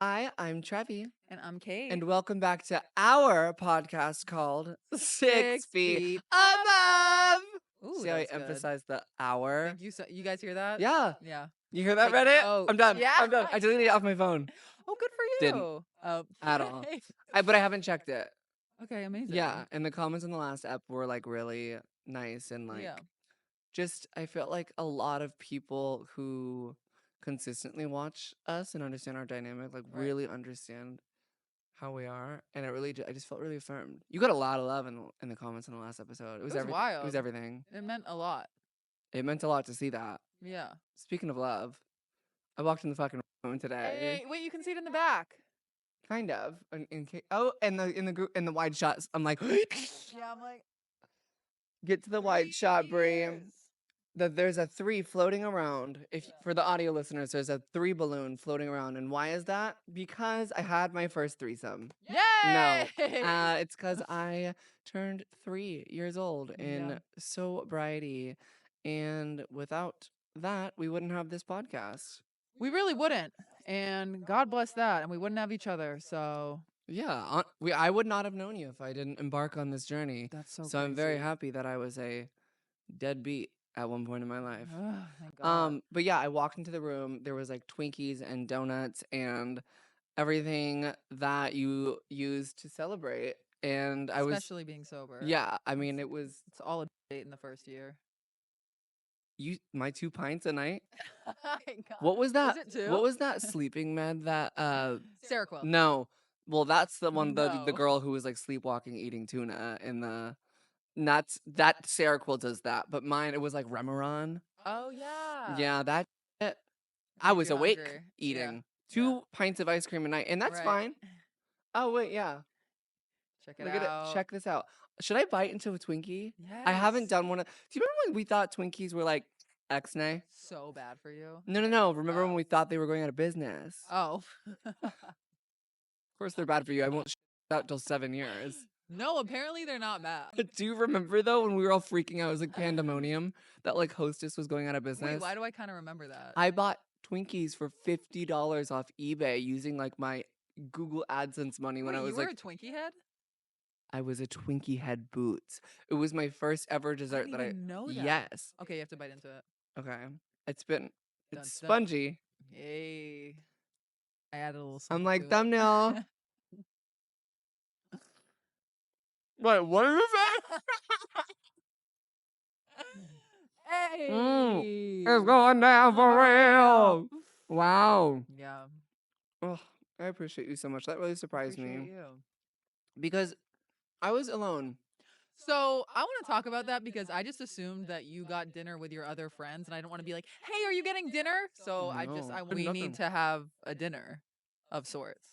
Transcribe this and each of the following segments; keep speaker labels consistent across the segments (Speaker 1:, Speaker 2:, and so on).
Speaker 1: Hi, I'm Trevi,
Speaker 2: And I'm Kate.
Speaker 1: and welcome back to our podcast called 6 Feet
Speaker 2: Feet
Speaker 1: Above.
Speaker 2: Ooh,
Speaker 1: See how I
Speaker 2: that's good.
Speaker 1: emphasize the hour?
Speaker 2: Thank you. So, you guys hear that?
Speaker 1: Yeah.
Speaker 2: Yeah.
Speaker 1: You hear that,
Speaker 2: Like,
Speaker 1: Reddit?
Speaker 2: oh,
Speaker 1: I'm done.
Speaker 2: yeah.
Speaker 1: I'm done. I deleted it off my phone.
Speaker 2: Oh, good for
Speaker 1: Didn't
Speaker 2: you. Oh,
Speaker 1: at all. But I haven't checked it.
Speaker 2: okay, amazing.
Speaker 1: Yeah, and the comments in the last ep were like really nice and like
Speaker 2: Yeah.
Speaker 1: just I felt like a lot of people who consistently watch us and understand our dynamic like
Speaker 2: Right.
Speaker 1: really understand how we are, and I just felt really affirmed. You got a lot of love in the comments in the last episode. It was everything. It was
Speaker 2: wild.
Speaker 1: everything.
Speaker 2: It meant a lot.
Speaker 1: It meant a lot to see that.
Speaker 2: Yeah.
Speaker 1: Speaking of love, I walked in the fucking room today.
Speaker 2: Hey, wait, you can see it in the back.
Speaker 1: Kind of. In the group in the wide shots. I'm like,
Speaker 2: Yeah, I'm like,
Speaker 1: get to the wide shot, Brie. That there's a 3 floating around. If for the audio listeners, there's a 3 balloon floating around, and why is that? Because I had my first threesome. No,
Speaker 2: Yay!
Speaker 1: it's because I turned 3 years old in
Speaker 2: Yeah.
Speaker 1: sobriety, and without that, we wouldn't have this podcast.
Speaker 2: We really wouldn't. And God bless that. And we wouldn't have each other. So
Speaker 1: Yeah, I would not have known you if I didn't embark on this journey.
Speaker 2: that's so
Speaker 1: So I'm very
Speaker 2: crazy.
Speaker 1: happy that I was a deadbeat at one point in my life.
Speaker 2: Oh, thank God.
Speaker 1: But yeah, I walked into the room. There was like Twinkies and donuts and everything that you use to celebrate. And I was,
Speaker 2: Especially being sober.
Speaker 1: yeah, I mean, it was
Speaker 2: It's all a date in the first year.
Speaker 1: my 2 pints a night.
Speaker 2: God.
Speaker 1: What was that?
Speaker 2: Was it two?
Speaker 1: What was that sleeping med that
Speaker 2: Seroquel.
Speaker 1: no. Well, that's the one the
Speaker 2: No.
Speaker 1: girl who was like sleepwalking eating tuna in the not that Seroquel does that, but mine it was like Remeron.
Speaker 2: Oh yeah.
Speaker 1: Yeah, that it. I
Speaker 2: Made
Speaker 1: was
Speaker 2: you
Speaker 1: awake
Speaker 2: hungry.
Speaker 1: eating
Speaker 2: Yeah.
Speaker 1: 2 pints of ice cream a night, and that's
Speaker 2: Right.
Speaker 1: fine. Oh wait, yeah.
Speaker 2: Check it
Speaker 1: Look at it.
Speaker 2: out.
Speaker 1: Check this out. Should I bite into a Twinkie?
Speaker 2: Yes.
Speaker 1: I haven't done one. Do you remember when we thought Twinkies were like X-nay?
Speaker 2: So bad for you.
Speaker 1: No. Remember when
Speaker 2: Oh.
Speaker 1: we thought they were going out of business?
Speaker 2: Oh.
Speaker 1: Of course they're bad for you. I won't out till 7 years.
Speaker 2: No, apparently they're not bad.
Speaker 1: Do you remember though when we were all freaking out? It was like pandemonium that like Hostess was going out of business.
Speaker 2: Wait, why do I kind of remember that?
Speaker 1: I bought Twinkies for $50 off eBay using like my Google AdSense money when
Speaker 2: Wait,
Speaker 1: I was
Speaker 2: you were
Speaker 1: like
Speaker 2: a Twinkie head?
Speaker 1: I was a Twinkie head boots. It was my first ever dessert
Speaker 2: I
Speaker 1: that
Speaker 2: didn't even know that.
Speaker 1: Yes.
Speaker 2: Okay, you have to bite into it.
Speaker 1: Okay. It's been
Speaker 2: Dun,
Speaker 1: it's
Speaker 2: dun.
Speaker 1: spongy.
Speaker 2: Yay. I added a little
Speaker 1: I'm
Speaker 2: something
Speaker 1: like
Speaker 2: to it.
Speaker 1: thumbnail. Wait, what is that?
Speaker 2: Hey.
Speaker 1: It's going down for real. Wow.
Speaker 2: Yeah.
Speaker 1: Oh, I appreciate you so much. That really surprised
Speaker 2: Appreciate
Speaker 1: me
Speaker 2: you.
Speaker 1: because I was alone.
Speaker 2: So I want to talk about that because I just assumed that you got dinner with your other friends, and I don't want to be like, "Hey, are you getting dinner?" So
Speaker 1: No,
Speaker 2: we
Speaker 1: nothing.
Speaker 2: need to have a dinner of sorts.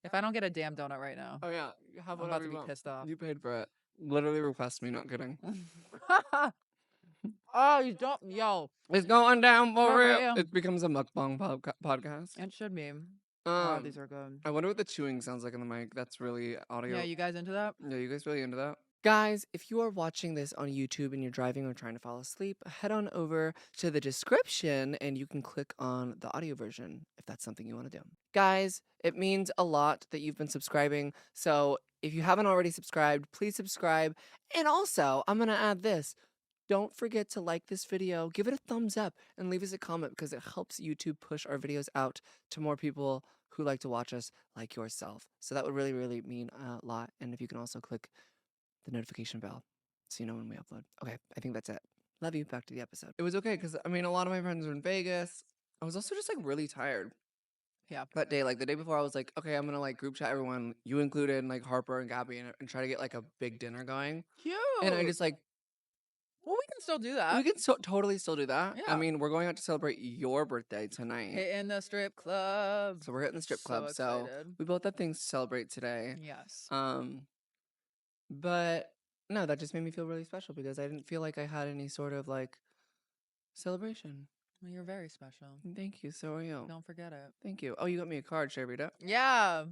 Speaker 2: If I don't get a damn donut right now,
Speaker 1: Oh yeah, have
Speaker 2: I'm
Speaker 1: whatever
Speaker 2: about to
Speaker 1: you
Speaker 2: be
Speaker 1: want.
Speaker 2: pissed off.
Speaker 1: You paid for it. Literally request me. Not kidding.
Speaker 2: Oh, you don't, yo.
Speaker 1: It's going down for
Speaker 2: For
Speaker 1: real.
Speaker 2: real.
Speaker 1: It becomes a mukbang podcast.
Speaker 2: It should be. God, these
Speaker 1: Um,
Speaker 2: are good.
Speaker 1: I wonder what the chewing sounds like in the mic. That's really audio.
Speaker 2: Yeah, you guys into that?
Speaker 1: Yeah, you guys really into that? Guys, if you are watching this on YouTube and you're driving or trying to fall asleep, head on over to the description and you can click on the audio version if that's something you want to do. Guys, it means a lot that you've been subscribing. So if you haven't already subscribed, please subscribe. And also, I'm going to add this. Don't forget to like this video, give it a thumbs up, and leave us a comment because it helps YouTube push our videos out to more people who like to watch us like yourself. So that would really, really mean a lot. And if you can also click the notification bell so you know when we upload. Okay, I think that's it. Love you. Back to the episode. It was okay because, I mean, a lot of my friends were in Vegas. I was also just like really tired.
Speaker 2: Yeah.
Speaker 1: That day, like the day before, I was like, okay, I'm gonna like group chat everyone, you included, and like Harper and Gabby, and try to get like a big dinner going.
Speaker 2: Cute.
Speaker 1: And I just like,
Speaker 2: well, we can still do that.
Speaker 1: we can totally still do that. I
Speaker 2: Yeah.
Speaker 1: mean, we're going out to celebrate your birthday tonight.
Speaker 2: Hitting the strip club.
Speaker 1: So we're hitting the strip club. So
Speaker 2: excited.
Speaker 1: we both have things to celebrate today.
Speaker 2: Yes.
Speaker 1: But no, that just made me feel really special because I didn't feel like I had any sort of like celebration.
Speaker 2: Well, you're very special.
Speaker 1: Thank you. So are you.
Speaker 2: Don't forget it.
Speaker 1: Thank you. Oh, you got me a card. Should I read it?
Speaker 2: Yeah.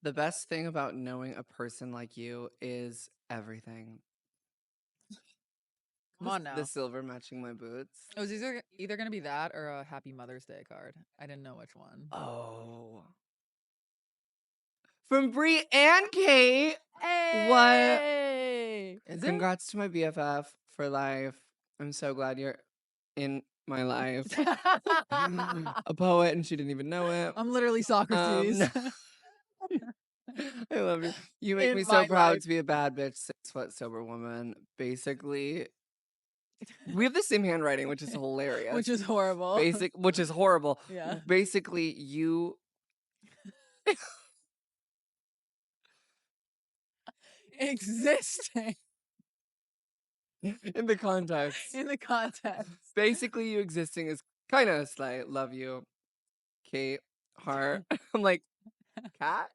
Speaker 1: The best thing about knowing a person like you is everything.
Speaker 2: Come on now.
Speaker 1: The silver matching my boots.
Speaker 2: It was either going to be that or a Happy Mother's Day card. I didn't know which one.
Speaker 1: Oh. from Bree and Kate. What?
Speaker 2: Hey! Is it?
Speaker 1: Congrats to my BFF for life. I'm so glad you're in my life. A poet, and she didn't even know it.
Speaker 2: I'm literally Socrates.
Speaker 1: I love you. You make
Speaker 2: In
Speaker 1: me so
Speaker 2: my
Speaker 1: proud
Speaker 2: life.
Speaker 1: to be a bad bitch, 6 foot sober woman. Basically, we have the same handwriting, which is hilarious.
Speaker 2: Which is horrible.
Speaker 1: Which is horrible.
Speaker 2: Yeah.
Speaker 1: Basically, you
Speaker 2: Existing
Speaker 1: in the context.
Speaker 2: in the context.
Speaker 1: Basically, you existing is kind of a slight. Love you, Kate. Heart. I'm like, cat?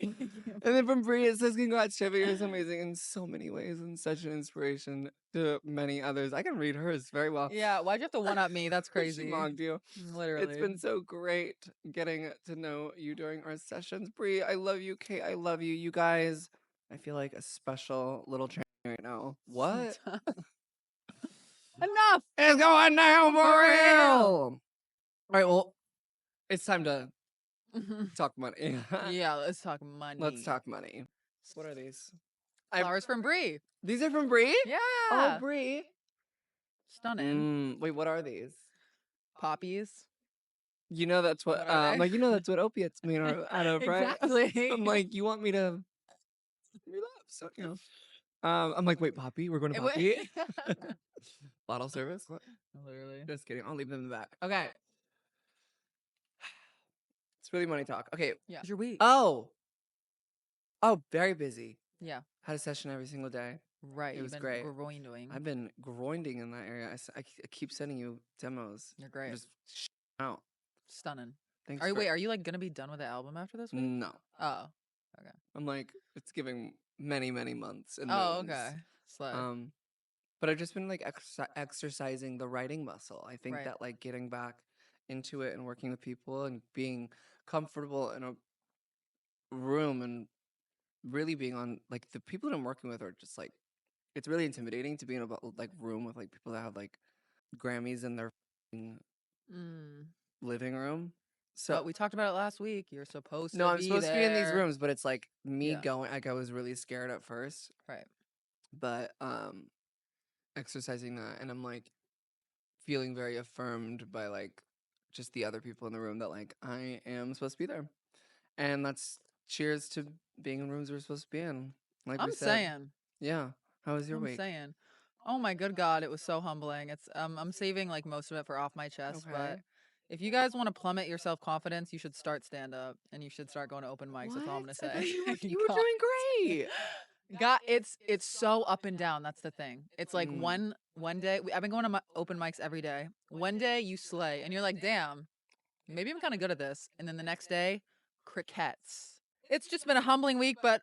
Speaker 1: And then from Brie, it says, congrats, Trevi. You're so amazing in so many ways and such an inspiration to many others. I can read hers very well.
Speaker 2: Yeah, why'd you have to one up me? That's
Speaker 1: She
Speaker 2: crazy.
Speaker 1: mocked you.
Speaker 2: Literally.
Speaker 1: It's been so great getting to know you during our sessions. Brie, I love you. Kate, I love you. You guys, I feel like a special little train right now. What?
Speaker 2: Enough.
Speaker 1: It's going down for
Speaker 2: For
Speaker 1: real.
Speaker 2: real.
Speaker 1: All right, well, it's time to talk money.
Speaker 2: Yeah, let's talk money.
Speaker 1: Let's talk money. What are these?
Speaker 2: Flowers from Brie.
Speaker 1: These are from Brie?
Speaker 2: Yeah.
Speaker 1: Oh, Brie.
Speaker 2: Stunning.
Speaker 1: Wait, what are these?
Speaker 2: Poppies.
Speaker 1: You know that's what,
Speaker 2: What are they?
Speaker 1: like, you know that's what opiates mean out of, right?
Speaker 2: Exactly.
Speaker 1: I'm like, you want me to relapse? So, you know. I'm like, wait, Poppy? We're going to Poppy? Bottle service? What?
Speaker 2: Literally.
Speaker 1: Just kidding. I'll leave them in the back. Okay.
Speaker 2: Okay.
Speaker 1: It's really money talk. Okay.
Speaker 2: Yeah. How's your week?
Speaker 1: Oh, very busy.
Speaker 2: Yeah.
Speaker 1: Had a session every single day.
Speaker 2: Right.
Speaker 1: It
Speaker 2: You've
Speaker 1: was
Speaker 2: been
Speaker 1: great.
Speaker 2: grinding.
Speaker 1: I've been grinding in that area. I keep sending you demos.
Speaker 2: You're great.
Speaker 1: Just out.
Speaker 2: Stunning.
Speaker 1: Thanks.
Speaker 2: Are you like gonna be done with the album after this week?
Speaker 1: No.
Speaker 2: Oh.
Speaker 1: I'm like, it's giving many, many months and
Speaker 2: Oh,
Speaker 1: moons.
Speaker 2: okay. Slay.
Speaker 1: But I've just been like exercising the writing muscle. I think
Speaker 2: Right.
Speaker 1: that like getting back into it and working with people and being comfortable in a room and really being on like the people that I'm working with are just like it's really intimidating to be in a like room with like people that have like Grammys in their f***ing living room. So
Speaker 2: But we talked about it last week. You're supposed
Speaker 1: no,
Speaker 2: to
Speaker 1: I'm
Speaker 2: be
Speaker 1: supposed to be in these
Speaker 2: there.
Speaker 1: rooms, but it's like me
Speaker 2: Yeah.
Speaker 1: going like I was really scared at first.
Speaker 2: Right.
Speaker 1: But exercising that and I'm like feeling very affirmed by like just the other people in the room that like I am supposed to be there. And that's cheers to being in rooms we're supposed to be in. Like
Speaker 2: I'm
Speaker 1: we said.
Speaker 2: saying.
Speaker 1: Yeah. How was your
Speaker 2: I'm
Speaker 1: week?
Speaker 2: saying. Oh my good God, it was so humbling. It's I'm saving like most of it for off my chest,
Speaker 1: Okay.
Speaker 2: but if you guys want to plummet your self confidence, you should start stand up and you should start going to open mics. That's all I'm gonna
Speaker 1: I
Speaker 2: say.
Speaker 1: thought you were doing great.
Speaker 2: God, it's so up and down. That's the thing. It's like
Speaker 1: Mm.
Speaker 2: one day I've been going to open mics every day. One day you slay, and you're like, damn, maybe I'm kind of good at this. And then the next day, crickets. It's just been a humbling week, but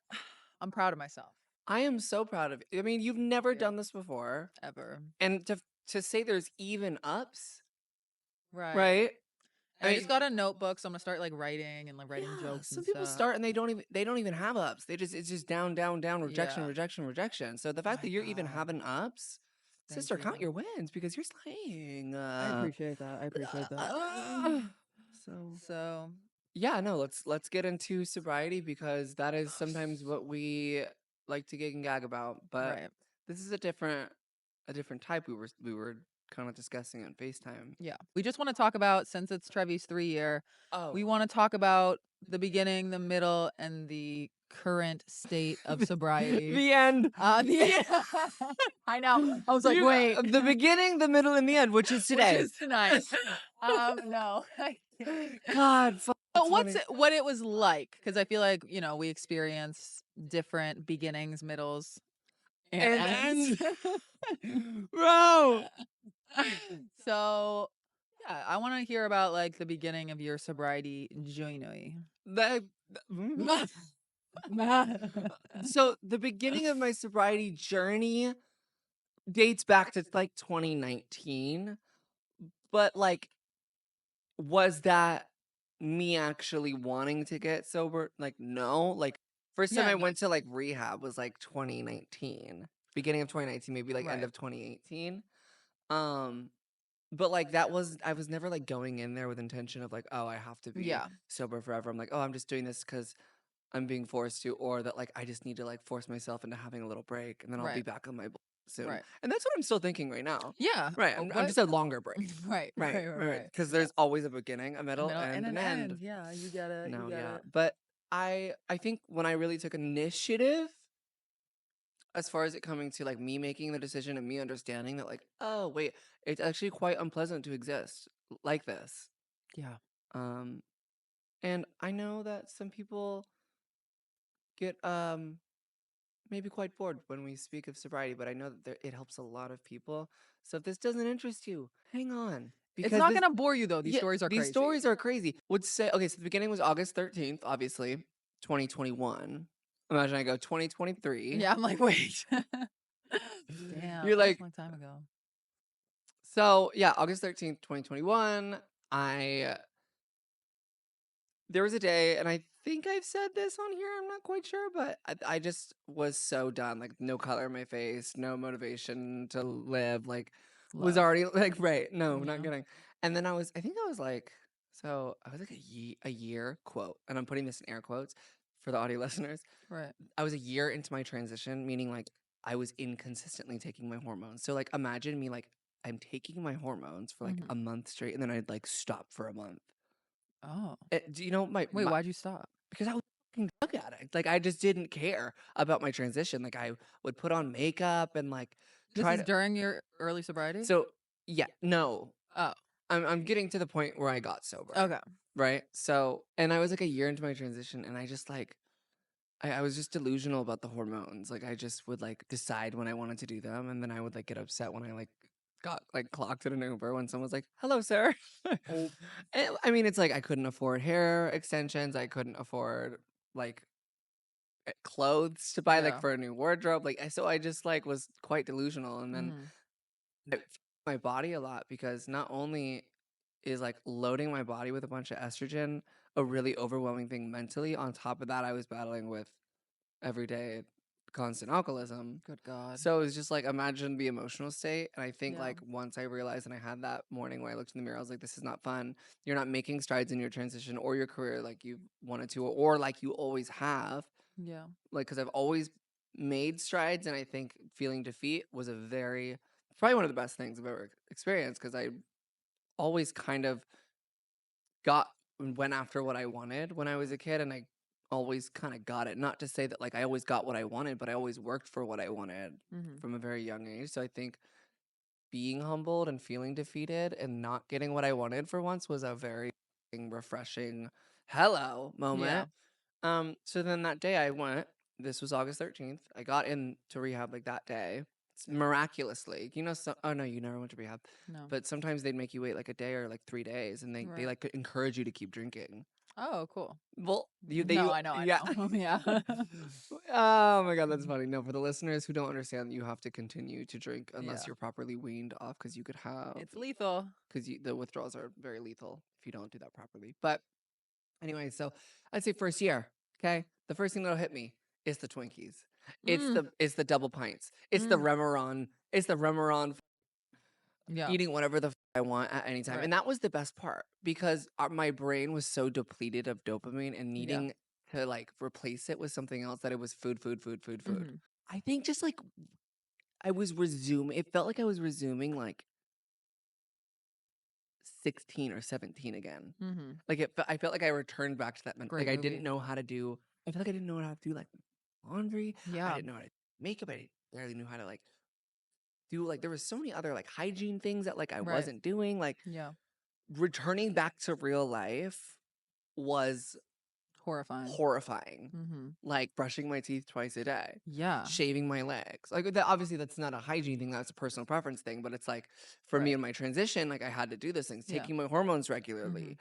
Speaker 2: I'm proud of myself.
Speaker 1: I am so proud of you. I mean, you've never
Speaker 2: Yeah.
Speaker 1: done this before.
Speaker 2: Ever.
Speaker 1: And to say there's even ups,
Speaker 2: Right.
Speaker 1: right?
Speaker 2: I just got a notebook, so I'm gonna start like writing and like writing jokes.
Speaker 1: Some
Speaker 2: and
Speaker 1: people
Speaker 2: stuff.
Speaker 1: start and they don't even have ups. It's just down, rejection,
Speaker 2: Yeah.
Speaker 1: rejection. So the fact that you're even having ups,
Speaker 2: Thank
Speaker 1: sister, count
Speaker 2: you.
Speaker 1: your wins because you're slaying.
Speaker 2: I appreciate that. So
Speaker 1: Yeah, no, let's get into sobriety because that is sometimes what we like to gig and gag about. But
Speaker 2: right.
Speaker 1: this is a different type we were kind of discussing on FaceTime.
Speaker 2: Yeah. We just want to talk about, since it's Trevi's 3-year,
Speaker 1: Oh,
Speaker 2: we want to talk about the beginning, the middle, and the current state of sobriety.
Speaker 1: the end.
Speaker 2: I know. I was like, wait.
Speaker 1: The beginning, the middle, and the end, which is today.
Speaker 2: Which is tonight. No.
Speaker 1: God, fuck.
Speaker 2: But what it was like? Because I feel like, we experience different beginnings, middles, and ends.
Speaker 1: Bro.
Speaker 2: So, yeah, I want to hear about like the beginning of your sobriety journey.
Speaker 1: So the beginning of my sobriety journey dates back to like 2019. But like, was that me actually wanting to get sober? Like, no. Like, first time
Speaker 2: Yeah,
Speaker 1: I
Speaker 2: no.
Speaker 1: went to like rehab was like 2019, beginning of 2019, maybe like end
Speaker 2: Right.
Speaker 1: of 2018. But like I was never like going in there with intention of like, oh, I have to be
Speaker 2: Yeah.
Speaker 1: sober forever. I'm like, oh, I'm just doing this because I'm being forced to, or that like I just need to like force myself into having a little break and then I'll be
Speaker 2: Right.
Speaker 1: back on my soon.
Speaker 2: Right.
Speaker 1: And that's what I'm still thinking right now.
Speaker 2: Yeah.
Speaker 1: Right. I'm
Speaker 2: But
Speaker 1: just a longer break.
Speaker 2: right,
Speaker 1: Right.
Speaker 2: right, right,
Speaker 1: Right.
Speaker 2: right.
Speaker 1: Because
Speaker 2: Yeah.
Speaker 1: there's always a beginning, a
Speaker 2: A
Speaker 1: middle,
Speaker 2: middle and
Speaker 1: and
Speaker 2: an
Speaker 1: an
Speaker 2: end.
Speaker 1: end.
Speaker 2: Yeah, you
Speaker 1: No, yeah.
Speaker 2: gotta
Speaker 1: But I think when I really took initiative as far as it coming to like me making the decision and me understanding that like, oh wait, it's actually quite unpleasant to exist like this.
Speaker 2: Yeah.
Speaker 1: Um and I know that some people get maybe quite bored when we speak of sobriety, but I know that it helps a lot of people. So if this doesn't interest you, hang on
Speaker 2: It's
Speaker 1: because
Speaker 2: not
Speaker 1: this
Speaker 2: gonna bore you though. These
Speaker 1: yeah,
Speaker 2: stories are
Speaker 1: these
Speaker 2: crazy.
Speaker 1: stories are crazy. Would say okay, so the beginning was August 13th, obviously, 2021. Imagine I go 2023.
Speaker 2: Yeah, I'm like, wait. Damn,
Speaker 1: You're
Speaker 2: that was
Speaker 1: like
Speaker 2: a long time ago.
Speaker 1: so yeah, August 13th, 2021. I there was a day, and I think I've said this on here, I'm not quite sure, but I just was so done. Like, no color in my face, no motivation to live. Like, was
Speaker 2: Love.
Speaker 1: already like, right. No, not
Speaker 2: Yeah.
Speaker 1: kidding. And then I think I was like, so I was like a year quote, and I'm putting this in air quotes for the audio listeners.
Speaker 2: Right.
Speaker 1: I was a year into my transition, meaning like I was inconsistently taking my hormones. So, like, imagine me like, I'm taking my hormones for like
Speaker 2: Hmm.
Speaker 1: a month straight, and then I'd like stop for a month.
Speaker 2: Oh.
Speaker 1: Do you know
Speaker 2: Wait, why'd you stop?
Speaker 1: because I was a fucking drug addict. Like, I just didn't care about my transition. Like, I would put on makeup and like
Speaker 2: This
Speaker 1: try
Speaker 2: is
Speaker 1: to.
Speaker 2: during your early sobriety?
Speaker 1: So yeah, no,
Speaker 2: Oh.
Speaker 1: I'm getting to the point where I got sober,
Speaker 2: Okay.
Speaker 1: right? So, and I was like a year into my transition, and I just like I was just delusional about the hormones. Like, I just would like decide when I wanted to do them, and then I would like get upset when I like got like clocked at an Uber when someone was like, "Hello, sir."
Speaker 2: Oh.
Speaker 1: I mean, it's like I couldn't afford hair extensions. I couldn't afford like clothes to buy like
Speaker 2: Yeah.
Speaker 1: for a new wardrobe. Like, so I just like was quite delusional, and then
Speaker 2: Hmm.
Speaker 1: I feel my body a lot because not only is like loading my body with a bunch of estrogen a really overwhelming thing mentally. On top of that, I was battling with everyday constant alcoholism.
Speaker 2: Good God.
Speaker 1: So it was just like imagine the emotional state. And I think
Speaker 2: Yeah.
Speaker 1: like once I realized and I had that morning where I looked in the mirror, I was like, this is not fun. You're not making strides in your transition or your career like you wanted to, or like you always have.
Speaker 2: Yeah.
Speaker 1: Like, because I've always made strides, and I think feeling defeat was probably one of the best things I've ever experienced because I always kind of got went after what I wanted when I was a kid, and I always kind of got it. Not to say that like I always got what I wanted, but I always worked for what I wanted
Speaker 2: Hmm.
Speaker 1: from a very young age. So I think being humbled and feeling defeated and not getting what I wanted for once was a very refreshing hello
Speaker 2: Yeah.
Speaker 1: moment. So then that day I went, this was August 13th. I got into rehab like that day. Miraculously. You know, oh no, you never went to rehab.
Speaker 2: No.
Speaker 1: But sometimes they'd make you wait like a day or like 3 days, and they
Speaker 2: Right.
Speaker 1: like encourage you to keep drinking.
Speaker 2: Oh, cool.
Speaker 1: Well,
Speaker 2: No, I know, I
Speaker 1: yeah.
Speaker 2: know. Yeah.
Speaker 1: Oh my God, that's funny. No, for the listeners who don't understand, you have to continue to drink unless
Speaker 2: Yeah.
Speaker 1: you're properly weaned off because you could have
Speaker 2: It's lethal.
Speaker 1: because the withdrawals are very lethal if you don't do that properly. But anyway, so I'd say first year, okay? The first thing that'll hit me is the Twinkies.
Speaker 2: Mm.
Speaker 1: It's the double pints. It's the
Speaker 2: Mm.
Speaker 1: Remeron. It's the Remeron
Speaker 2: Yeah.
Speaker 1: eating whatever the I want at any time.
Speaker 2: Right.
Speaker 1: And that was the best part because my brain was so depleted of dopamine and
Speaker 2: Yeah.
Speaker 1: needing to like replace it with something else that it was food, food, food, food, food.
Speaker 2: Hmm.
Speaker 1: I think just like it felt like I was resuming like 16 or 17 again.
Speaker 2: Hmm.
Speaker 1: Like I felt like I returned back to that. Like
Speaker 2: Great
Speaker 1: I didn't
Speaker 2: movie.
Speaker 1: know how to do. I felt like I didn't know how to do like laundry. I
Speaker 2: Yeah.
Speaker 1: didn't know how to makeup. I barely knew how to like do like there was so many other like hygiene things that like I
Speaker 2: Right.
Speaker 1: wasn't doing. Like
Speaker 2: Yeah.
Speaker 1: returning back to real life was
Speaker 2: Horrifying.
Speaker 1: horrifying.
Speaker 2: Hmm.
Speaker 1: Like brushing my teeth twice a day,
Speaker 2: Yeah.
Speaker 1: shaving my legs. Like that, obviously that's not a hygiene thing, that's a personal preference thing, but it's like for me
Speaker 2: Right.
Speaker 1: in my transition, like I had to do those things,
Speaker 2: Yeah.
Speaker 1: taking my hormones
Speaker 2: Hmm.
Speaker 1: regularly,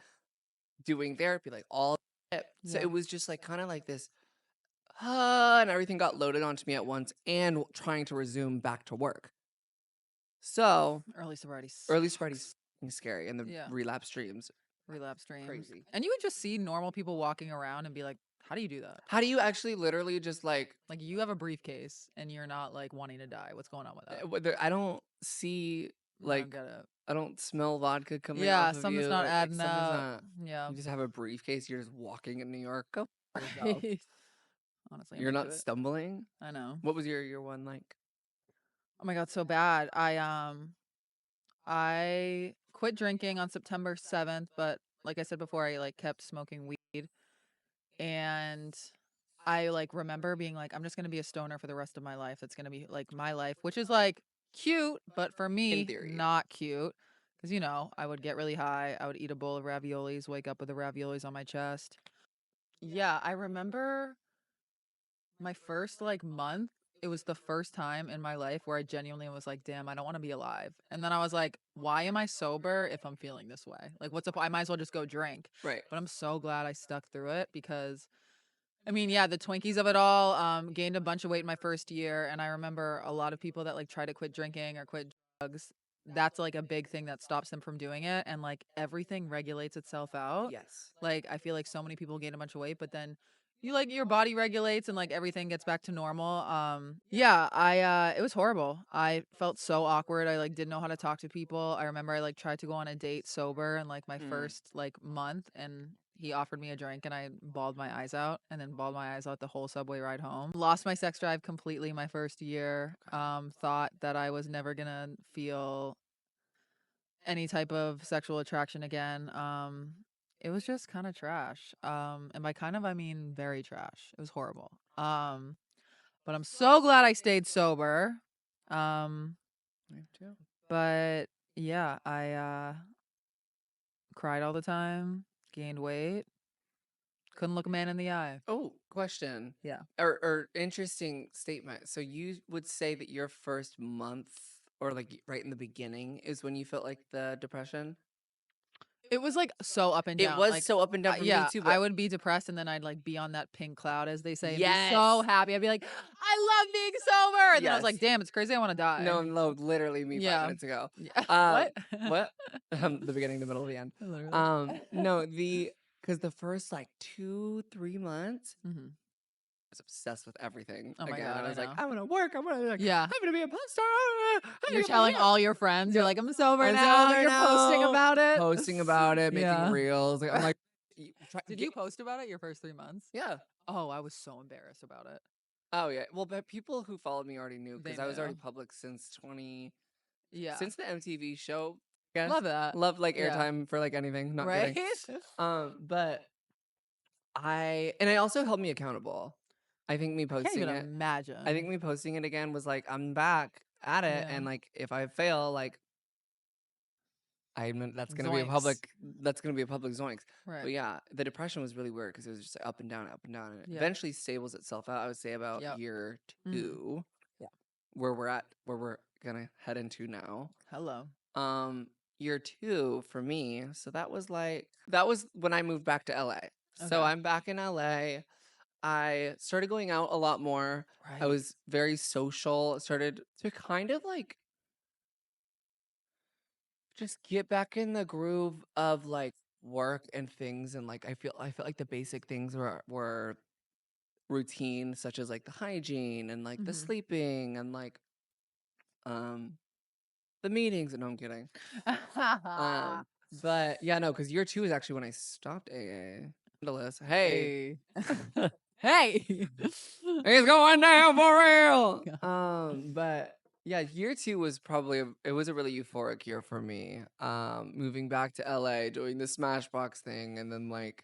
Speaker 1: doing therapy, like all it. So
Speaker 2: Yeah.
Speaker 1: it was just like kind of like this and everything got loaded onto me at once and trying to resume back to work. So
Speaker 2: Early sobriety
Speaker 1: early sobriety's
Speaker 2: sucks.
Speaker 1: fucking scary and the
Speaker 2: Yeah.
Speaker 1: relapse streams
Speaker 2: Relapse dreams.
Speaker 1: crazy.
Speaker 2: And you would just see normal people walking around and be like, how do you do that?
Speaker 1: How do you actually literally just like
Speaker 2: Like you have a briefcase and you're not like wanting to die. What's going on with that?
Speaker 1: I don't see
Speaker 2: I don't
Speaker 1: like
Speaker 2: get it.
Speaker 1: I don't smell vodka coming
Speaker 2: Yeah,
Speaker 1: off of
Speaker 2: something's
Speaker 1: you.
Speaker 2: not
Speaker 1: Like
Speaker 2: adding
Speaker 1: something's
Speaker 2: up.
Speaker 1: not.
Speaker 2: Yeah.
Speaker 1: You just have a briefcase. You're just walking in New York. Go
Speaker 2: yourself. Honestly, I'm
Speaker 1: You're
Speaker 2: into
Speaker 1: not
Speaker 2: it.
Speaker 1: stumbling?
Speaker 2: I know.
Speaker 1: What was your year one like?
Speaker 2: Oh my god, so bad. I quit drinking on September 7th, but like I said before, I like kept smoking weed. And I like remember being like, I'm just gonna be a stoner for the rest of my life. That's gonna be like my life, which is like cute, but for
Speaker 1: In
Speaker 2: me,
Speaker 1: theory.
Speaker 2: not cute. Cause I would get really high. I would eat a bowl of raviolis, wake up with the raviolis on my chest. Yeah, I remember my first like month. It was the first time in my life where I genuinely was like, damn, I don't want to be alive. And then I was like, why am I sober if I'm feeling this way? Like, what's up? I might as well just go drink.
Speaker 1: Right.
Speaker 2: But I'm so glad I stuck through it because I mean, yeah, the Twinkies of it all, gained a bunch of weight in my first year, and I remember a lot of people that, like, try to quit drinking or quit drugs, that's, like, a big thing that stops them from doing it, and, like, everything regulates itself out.
Speaker 1: Yes.
Speaker 2: Like, I feel like so many people gain a bunch of weight, but then your body regulates and, like, everything gets back to normal. Yeah, it was horrible. I felt so awkward. I, like, didn't know how to talk to people. I remember I, like, tried to go on a date sober in, like, my first, like, month, and he offered me a drink, and I bawled my eyes out, and then bawled my eyes out the whole subway ride home. Lost my sex drive completely my first year. Thought that I was never gonna feel any type of sexual attraction again. It was just kind of trash. And by kind of I mean very trash. It was horrible. But I'm so glad I stayed sober.
Speaker 1: Me too.
Speaker 2: But yeah, I cried all the time, gained weight, couldn't look a man in the eye.
Speaker 1: Oh, question.
Speaker 2: Yeah.
Speaker 1: Or interesting statement. So you would say that your first month or like right in the beginning is when you felt like the depression?
Speaker 2: It was, like, so up and
Speaker 1: It
Speaker 2: down,
Speaker 1: was
Speaker 2: like,
Speaker 1: so up and down for me
Speaker 2: yeah,
Speaker 1: too,
Speaker 2: I
Speaker 1: but
Speaker 2: would be depressed and then I'd, like, be on that pink cloud, as they say, and be so
Speaker 1: yes.
Speaker 2: happy. I'd be like, "I love being sober," and then I was like,
Speaker 1: Yes.
Speaker 2: "Damn, it's crazy, I wanna die."
Speaker 1: No, literally me 5
Speaker 2: Yeah.
Speaker 1: minutes ago.
Speaker 2: Yeah.
Speaker 1: Um,
Speaker 2: What?
Speaker 1: what? The beginning, the middle, the end.
Speaker 2: Literally.
Speaker 1: No, because the first like 2, 3 months,
Speaker 2: Mhm.
Speaker 1: I was obsessed with everything
Speaker 2: Oh my
Speaker 1: again.
Speaker 2: god,
Speaker 1: I
Speaker 2: I
Speaker 1: was like,
Speaker 2: know.
Speaker 1: I'm gonna work.
Speaker 2: Yeah.
Speaker 1: I'm gonna be a pop star. I'm
Speaker 2: You're
Speaker 1: gonna my
Speaker 2: telling
Speaker 1: hair.
Speaker 2: all your friends, you're
Speaker 1: Yeah,
Speaker 2: like, "I'm sober
Speaker 1: I'm
Speaker 2: now,"
Speaker 1: sober
Speaker 2: you're posting
Speaker 1: now.
Speaker 2: about it.
Speaker 1: Posting about it, making
Speaker 2: Yeah.
Speaker 1: reels. Like, I'm like,
Speaker 2: Did you post about it your first 3 months?
Speaker 1: yeah.
Speaker 2: Oh, I was so embarrassed about it.
Speaker 1: Oh yeah. Well, but people who followed me already knew
Speaker 2: They
Speaker 1: because I was already
Speaker 2: knew.
Speaker 1: public since
Speaker 2: Yeah.
Speaker 1: since the MTV show. Guess
Speaker 2: Love that.
Speaker 1: loved like
Speaker 2: Yeah.
Speaker 1: airtime for like anything. Not
Speaker 2: Right?
Speaker 1: kidding. But I also held me accountable. I think me
Speaker 2: I can't even
Speaker 1: posting it. I think
Speaker 2: imagine.
Speaker 1: me posting it again was like I'm back at it,
Speaker 2: Yeah.
Speaker 1: and like if I fail, like
Speaker 2: Zoinks.
Speaker 1: that's gonna be a public zoinks.
Speaker 2: Right.
Speaker 1: But yeah, the depression was really weird because it was just up and down, up and down, and it
Speaker 2: Yeah.
Speaker 1: eventually stables itself out. I would say about
Speaker 2: Yep.
Speaker 1: year
Speaker 2: Mhm.
Speaker 1: 2,
Speaker 2: Yeah.
Speaker 1: where we're gonna head into now.
Speaker 2: Hello.
Speaker 1: Um, year 2 for me, so that was when I moved back to LA. So
Speaker 2: Okay.
Speaker 1: I'm back in LA. I started going out a lot more. I
Speaker 2: Right.
Speaker 1: was very social. Started to kind of like just get back in the groove of like work and things, and like I felt like the basic things were routine, such as like the hygiene and like the
Speaker 2: Mhm.
Speaker 1: sleeping and like um the meetings. And no, I'm kidding. But yeah, no, because year 2 is actually when I stopped AA. Scandalous. Hey,
Speaker 2: Hey. Hey.
Speaker 1: it's going down for real.
Speaker 2: God.
Speaker 1: But yeah, year 2 was it was a really euphoric year for me. Moving back to LA, doing the Smashbox thing, and then like,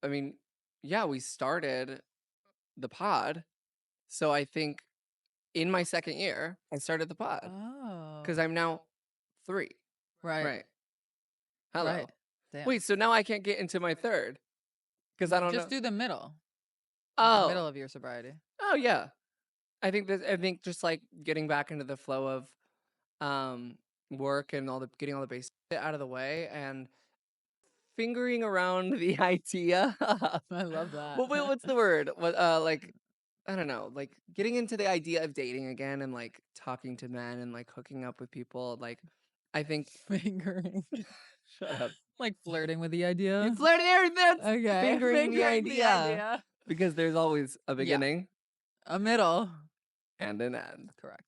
Speaker 1: I mean, yeah, we started the pod. So I think in my second year, I started the pod because
Speaker 2: Oh.
Speaker 1: I'm now 3.
Speaker 2: Right.
Speaker 1: Right. Hello.
Speaker 2: Right. Damn.
Speaker 1: Wait, so now I can't get into my third because I don't
Speaker 2: Just
Speaker 1: know.
Speaker 2: do the middle. Like the middle
Speaker 1: Oh,
Speaker 2: of your sobriety.
Speaker 1: oh yeah. I think just like getting back into the flow of um work and getting all the basic shit out of the way and fingering around the idea.
Speaker 2: I love that.
Speaker 1: Well, wait, what's the word? What like I don't know, like getting into the idea of dating again and like talking to men and like hooking up with people. Like I think
Speaker 2: Fingering.
Speaker 1: shut up.
Speaker 2: Like flirting with the
Speaker 1: You
Speaker 2: idea.
Speaker 1: flirted everything.
Speaker 2: Okay.
Speaker 1: Fingering the
Speaker 2: Fingering the
Speaker 1: idea
Speaker 2: idea.
Speaker 1: because there's always a
Speaker 2: Yeah.
Speaker 1: beginning
Speaker 2: A middle.
Speaker 1: and an end.
Speaker 2: Correct.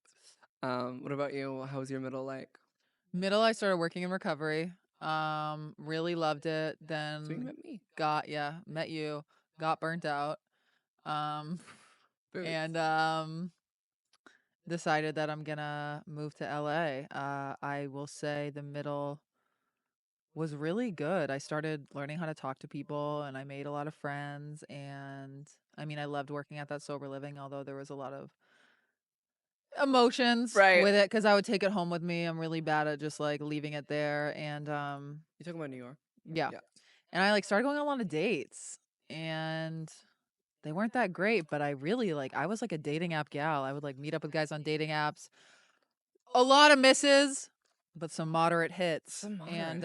Speaker 1: What about you? How was your middle like?
Speaker 2: Middle, I started working in recovery. Really loved it.
Speaker 1: So you
Speaker 2: Then
Speaker 1: met me.
Speaker 2: met you. got burnt out, um,
Speaker 1: Boots.
Speaker 2: and decided that I'm gonna move to LA. I will say the middle was really good. I started learning how to talk to people and I made a lot of friends. And I mean, I loved working at that sober living, although there was a lot of emotions
Speaker 1: Right.
Speaker 2: with it because I would take it home with me. I'm really bad at just like leaving it there. And
Speaker 1: You talking about New York?
Speaker 2: yeah.
Speaker 1: Yeah.
Speaker 2: And I like started going on a lot of dates and they weren't that great, but I really like I was like a dating app gal. I would like meet up with guys on dating apps. A lot of misses, but some moderate hits.
Speaker 1: Some moderate
Speaker 2: And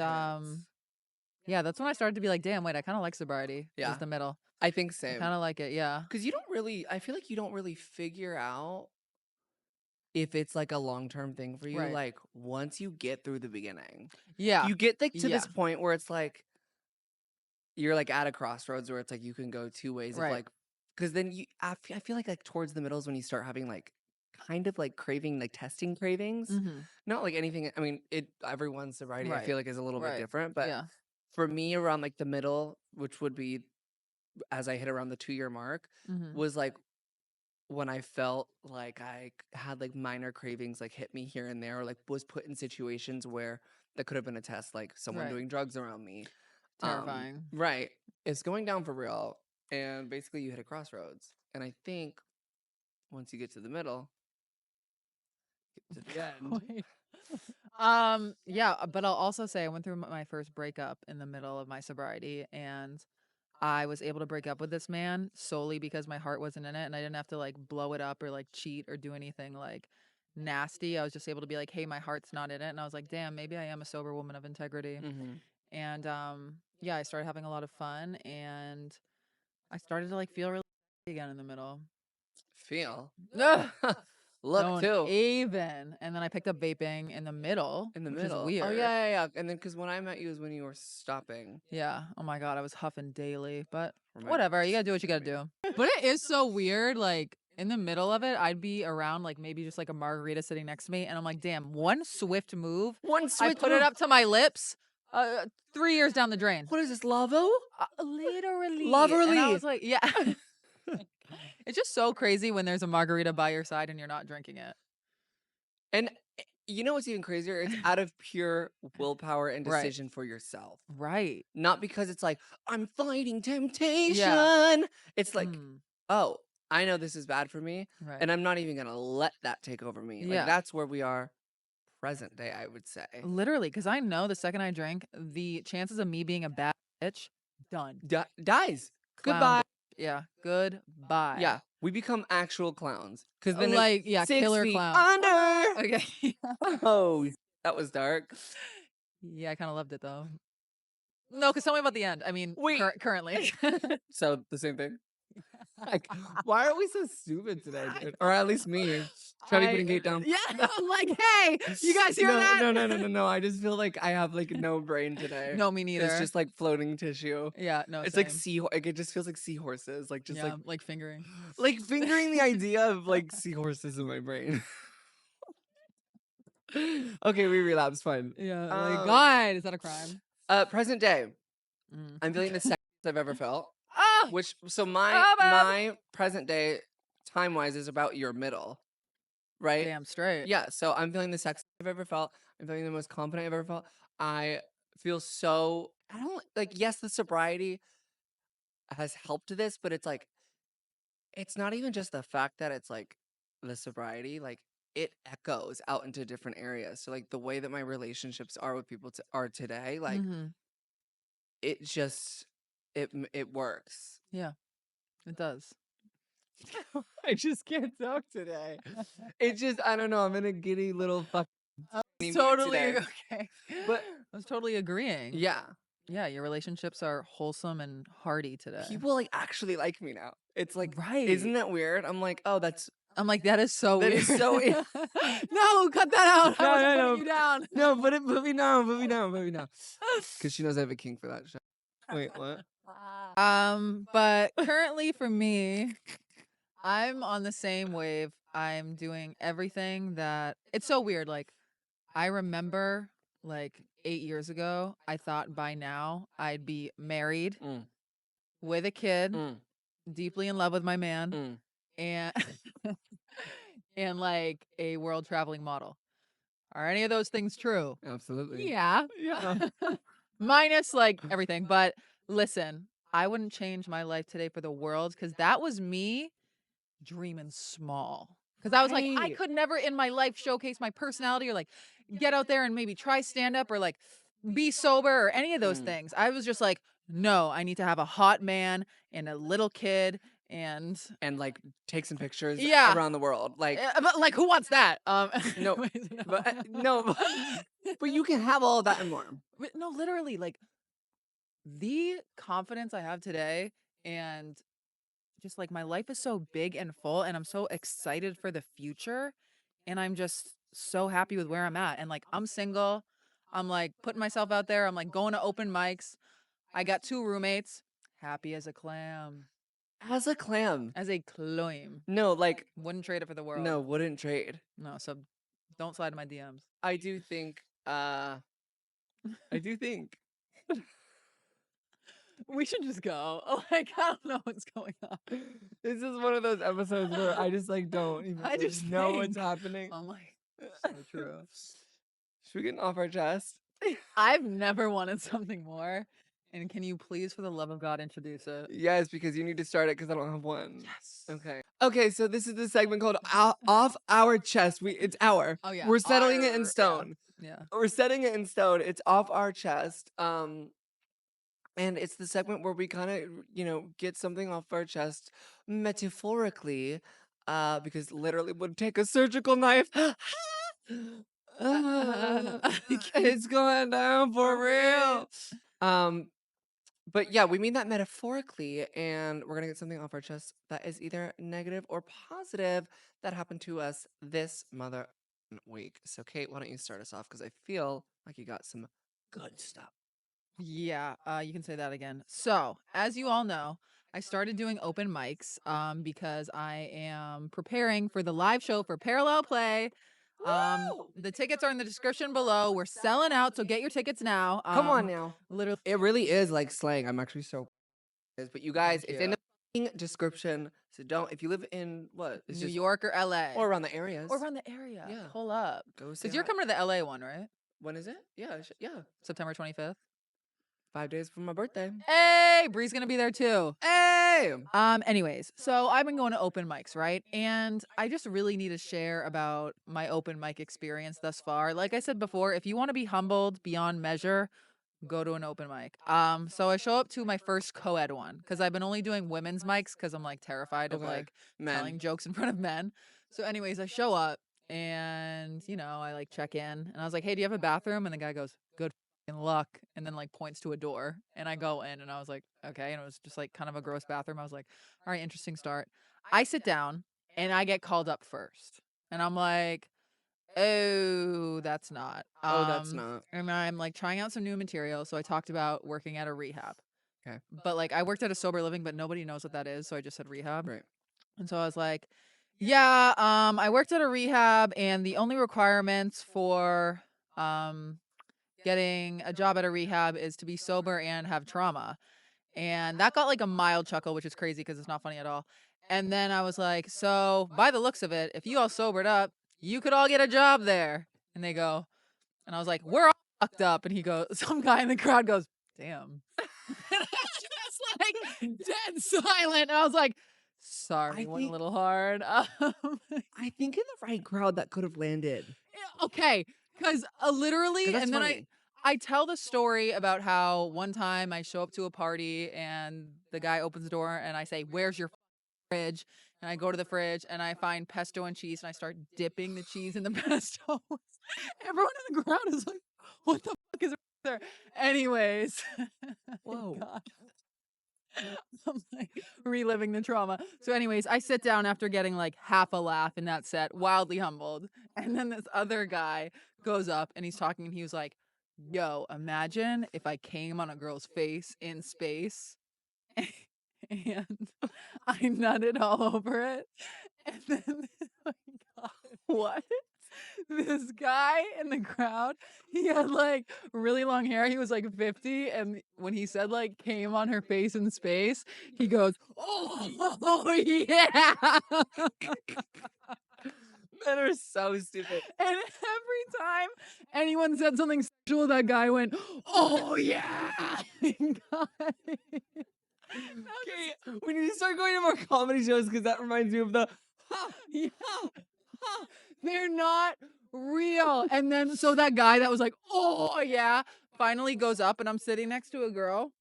Speaker 1: hits.
Speaker 2: yeah, that's when I started to be like, damn, wait, I kind of like sobriety.
Speaker 1: Yeah.
Speaker 2: Is the middle.
Speaker 1: I think
Speaker 2: I
Speaker 1: same.
Speaker 2: kind of like it. Yeah.
Speaker 1: Because you don't really, I feel like you don't really figure out if it's like a long term thing for you.
Speaker 2: Right.
Speaker 1: Like once you get through the beginning,
Speaker 2: Yeah.
Speaker 1: you get like to
Speaker 2: Yeah.
Speaker 1: this point where it's like you're like at a crossroads where it's like you can go two ways of
Speaker 2: Right.
Speaker 1: like, because then I feel like towards the middle is when you start having like kind of like craving, like testing cravings.
Speaker 2: Mm-hmm.
Speaker 1: Not like anything. I mean, everyone's sobriety I
Speaker 2: Right.
Speaker 1: feel like is a little bit
Speaker 2: Right.
Speaker 1: different, but
Speaker 2: Yeah.
Speaker 1: for me around like the middle, which would be as I hit around the 2 year mark,
Speaker 2: Mm-hmm.
Speaker 1: was like when I felt like I had like minor cravings like hit me here and there, or like was put in situations where that could have been a test, like someone
Speaker 2: Right.
Speaker 1: doing drugs around me.
Speaker 2: Terrifying.
Speaker 1: Right. It's going down for real. And basically you hit a crossroads. And I think once you get to the middle, get to the end.
Speaker 2: Wait. Yeah, but I'll also say I went through my first breakup in the middle of my sobriety and I was able to break up with this man solely because my heart wasn't in it and I didn't have to like blow it up or like cheat or do anything like nasty. I was just able to be like, "Hey, my heart's not in it." And I was like, "Damn, maybe I am a sober woman of integrity."
Speaker 1: Mm-hmm.
Speaker 2: And yeah, I started having a lot of fun and I started to like feel really again in the middle.
Speaker 1: Feel.
Speaker 2: Ugh,
Speaker 1: Look
Speaker 2: don't
Speaker 1: too.
Speaker 2: even. And then I picked up vaping in the middle,
Speaker 1: In the
Speaker 2: which is
Speaker 1: middle.
Speaker 2: weird.
Speaker 1: Oh yeah. And then because when I met you is when you were stopping.
Speaker 2: Yeah. Oh my God. I was huffing daily, but
Speaker 1: Remind
Speaker 2: whatever. You gotta do what you gotta
Speaker 1: me.
Speaker 2: do. But it is so weird. Like in the middle of it, I'd be around like maybe just like a margarita sitting next to me. And I'm like, damn, one swift move.
Speaker 1: One
Speaker 2: I
Speaker 1: switch
Speaker 2: put it
Speaker 1: move.
Speaker 2: up to my lips. 3 years down the drain.
Speaker 1: What is this, Lavo?
Speaker 2: Literally. And I
Speaker 1: Loverly.
Speaker 2: was like, yeah. It's just so crazy when there's a margarita by your side and you're not drinking it.
Speaker 1: And you know what's even crazier? It's out of pure willpower and
Speaker 2: Right.
Speaker 1: decision for yourself.
Speaker 2: Right.
Speaker 1: Not because it's like, I'm fighting temptation.
Speaker 2: Yeah.
Speaker 1: It's like, oh, I know this is bad for me.
Speaker 2: Right.
Speaker 1: And I'm not even going to let that take over me. Like,
Speaker 2: Yeah.
Speaker 1: that's where we are present day, I would say.
Speaker 2: Literally, because I know the second I drink, the chances of me being a bad bitch, done.
Speaker 1: Dies.
Speaker 2: Clown
Speaker 1: Goodbye.
Speaker 2: bitch. Yeah. Goodbye.
Speaker 1: Yeah. We become actual clowns. Because then
Speaker 2: like, yeah,
Speaker 1: 6
Speaker 2: killer
Speaker 1: feet
Speaker 2: clown.
Speaker 1: under.
Speaker 2: Okay.
Speaker 1: Oh, that was dark.
Speaker 2: Yeah, I kind of loved it though. No, because tell me about the end. I mean,
Speaker 1: Wait.
Speaker 2: currently.
Speaker 1: So the same thing. Like, why are we so stupid today, dude? Or at least me. Trevi putting Kate down.
Speaker 2: Yeah, I'm like, hey, you guys hear that?
Speaker 1: No. I just feel like I have like no brain today.
Speaker 2: No, me neither.
Speaker 1: It's just like floating tissue.
Speaker 2: Yeah, no,
Speaker 1: It's
Speaker 2: same.
Speaker 1: like it just feels like seahorses. Like just
Speaker 2: yeah, like fingering.
Speaker 1: like fingering the idea of like seahorses in my brain. Okay, we relapse. Fine.
Speaker 2: Yeah, like God, is that a crime?
Speaker 1: Present day. I'm feeling the sexiest I've ever felt.
Speaker 2: Oh,
Speaker 1: Which so my present day time wise is about your middle, right?
Speaker 2: damn straight.
Speaker 1: Yeah. So I'm feeling the sexiest I've ever felt. I'm feeling the most confident I've ever felt. I feel so. I don't like. Yes, the sobriety has helped this, but it's like it's not even just the fact that it's like the sobriety. Like it echoes out into different areas. So like the way that my relationships are with people are today, like it just it works.
Speaker 2: Yeah, it does.
Speaker 1: I just can't talk today. It just I don't know. I'm in a giddy little fucking
Speaker 2: Totally
Speaker 1: today.
Speaker 2: okay.
Speaker 1: But
Speaker 2: I was totally agreeing.
Speaker 1: yeah,
Speaker 2: Yeah, your relationships are wholesome and hearty today.
Speaker 1: people like actually like me now. It's like,
Speaker 2: right.
Speaker 1: Isn't that weird? I'm like, oh,
Speaker 2: I'm like, that is so
Speaker 1: that
Speaker 2: weird.
Speaker 1: is so weird.
Speaker 2: No, cut that out. I wasn't
Speaker 1: No.
Speaker 2: putting you down.
Speaker 1: No, put me down. Because she knows I have a king for that shit. Wait, what?
Speaker 2: But currently for me, I'm on the same wave. I'm doing everything that it's so weird. Like I remember like 8 years ago, I thought by now I'd be married, with a kid,
Speaker 1: Mm,
Speaker 2: deeply in love with my man,
Speaker 1: mm.
Speaker 2: and and like a world traveling model. Are any of those things true?
Speaker 1: Absolutely.
Speaker 2: Yeah.
Speaker 1: Yeah.
Speaker 2: Minus like everything. But listen, I wouldn't change my life today for the world because that was me dreaming small. Because I was like, I
Speaker 1: Right.
Speaker 2: could never in my life showcase my personality or like get out there and maybe try stand up or like be sober or any of those
Speaker 1: Mm.
Speaker 2: things. I was just like, no, I need to have a hot man and a little kid and
Speaker 1: And, like, take some pictures
Speaker 2: yeah.
Speaker 1: around the world, like
Speaker 2: But like, who wants that?
Speaker 1: no,
Speaker 2: Anyways,
Speaker 1: but, no,
Speaker 2: no.
Speaker 1: but you can have all that and more.
Speaker 2: But no, literally, like the confidence I have today and just like my life is so big and full and I'm so excited for the future and I'm just so happy with where I'm at and like I'm single. I'm like putting myself out there. I'm like going to open mics. I got 2 roommates. Happy as a clam.
Speaker 1: As a clam.
Speaker 2: As a clam.
Speaker 1: No, like
Speaker 2: Wouldn't trade it for the world.
Speaker 1: no, wouldn't trade.
Speaker 2: No, so don't slide in my DMs.
Speaker 1: I do think, I do think
Speaker 2: We should just go. Like I don't know what's going on.
Speaker 1: this is one of those episodes where I just, like, don't even
Speaker 2: I
Speaker 1: really
Speaker 2: just
Speaker 1: know what's
Speaker 2: think.
Speaker 1: happening.
Speaker 2: I'm like, so true.
Speaker 1: Should we get off our chest?
Speaker 2: I've never wanted something more. And can you please, for the love of God, introduce it?
Speaker 1: Yes, because you need to start it because I don't have one.
Speaker 2: Yes.
Speaker 1: Okay. Okay, so this is the segment called Off Our Chest. It's our.
Speaker 2: Oh yeah.
Speaker 1: We're settling it in
Speaker 2: Arr, yeah.
Speaker 1: stone.
Speaker 2: Yeah.
Speaker 1: We're setting it in stone. It's off our chest. And it's the segment where we kind of, get something off our chest metaphorically, because literally would take a surgical knife. It's going down for real. Um, but yeah, we mean that metaphorically, and we're gonna get something off our chest that is either negative or positive that happened to us this mother week. So, Kate, why don't you start us off? Because I feel like you got some good stuff.
Speaker 2: Yeah, you can say that again. So, as you all know, I started doing open mics because I am preparing for the live show for Parallel Play.
Speaker 1: Woo!
Speaker 2: The tickets are in the description below. We're selling out, so get your tickets now.
Speaker 1: Come on now.
Speaker 2: Literally,
Speaker 1: It really is like slang. I'm actually so but you guys,
Speaker 2: thank
Speaker 1: it's in
Speaker 2: you.
Speaker 1: the fucking description. So don't if you live in what? It's
Speaker 2: New
Speaker 1: just
Speaker 2: York or LA
Speaker 1: or around the areas.
Speaker 2: or around the area.
Speaker 1: Yeah.
Speaker 2: Pull up
Speaker 1: Go say
Speaker 2: because you're
Speaker 1: hi.
Speaker 2: coming to the LA one, right?
Speaker 1: When is it? Yeah, yeah.
Speaker 2: September 25th.
Speaker 1: 5 days from my birthday.
Speaker 2: Hey, Bree's gonna be there too.
Speaker 1: Hey!
Speaker 2: Anyways, so I've been going to open mics, right? And I just really need to share about my open mic experience thus far. Like I said before, if you want to be humbled beyond measure, go to an open mic. So I show up to my first co-ed one because I've been only doing women's mics because I'm like terrified of
Speaker 1: Okay.
Speaker 2: like telling
Speaker 1: Men.
Speaker 2: jokes in front of men. So, anyways, I show up and I like check in and I was like, "Hey, do you have a bathroom?" And the guy goes, "Good fucking luck," and then like points to a door. And I go in and I was like, "Okay." And it was just like kind of a gross bathroom. I was like, "All right, interesting start." I sit down and I get called up first, and I'm like, oh, that's not.
Speaker 1: Oh, that's not.
Speaker 2: And I'm like trying out some new material. So I talked about working at a rehab.
Speaker 1: Okay.
Speaker 2: But like I worked at a sober living, but nobody knows what that is. So I just said rehab.
Speaker 1: Right.
Speaker 2: And so I was like, yeah, I worked at a rehab and the only requirements for getting a job at a rehab is to be sober and have trauma. And that got like a mild chuckle, which is crazy because it's not funny at all. And then I was like, so by the looks of it, if you all sobered up, you could all get a job there. And they go, and I was like, we're all fucked up. And he goes, some guy in the crowd goes, damn. And I was just like dead silent. And I was like, sorry, went a
Speaker 1: think-
Speaker 2: little hard.
Speaker 1: I think in the right crowd that could have landed.
Speaker 2: Okay. Because literally,
Speaker 1: 'Cause that's
Speaker 2: and then
Speaker 1: funny.
Speaker 2: I tell the story about how one time I show up to a party and the guy opens the door and I say, "Where's your fridge?" And I go to the fridge and I find pesto and cheese and I start dipping the cheese in the pesto. Everyone in the crowd is like, "What the fuck is there?" Anyways,
Speaker 1: Whoa.
Speaker 2: God. I'm like reliving the trauma. So, anyways, I sit down after getting like half a laugh in that set, wildly humbled. And then this other guy goes up and he's talking and he was like, yo, imagine if I came on a girl's face in space and I nutted all over it. And then, oh my God, what? this guy in the crowd, he had like really long hair. He was like 50. And when he said like came on her face in space, he goes, oh yeah.
Speaker 1: Men are so stupid.
Speaker 2: And every time anyone said something sexual, that guy went, oh yeah. God.
Speaker 1: Okay, we need to start going to more comedy shows because that reminds me of the ha,
Speaker 2: Yeah.
Speaker 1: ha.
Speaker 2: They're not real. And then so that guy that was like, oh yeah, finally goes up and I'm sitting next to a girl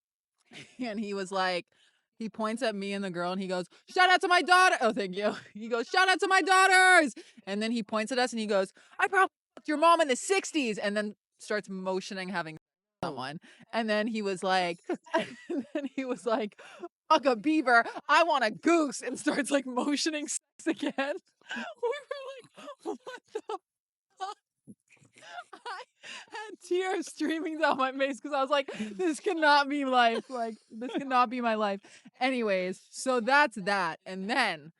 Speaker 2: and he was like, he points at me and the girl and he goes, shout out to my daughter. Oh, thank you. He goes, shout out to my daughters. And then he points at us and he goes, I probably fucked your mom in the 60s. And then starts motioning having someone. And then he was like, and then he was like, fuck a beaver. I want a goose. And starts like motioning sex again. We were like, what the fuck? I had tears streaming down my face because I was like, this cannot be life. Like, this cannot be my life. Anyways, so that's that. And then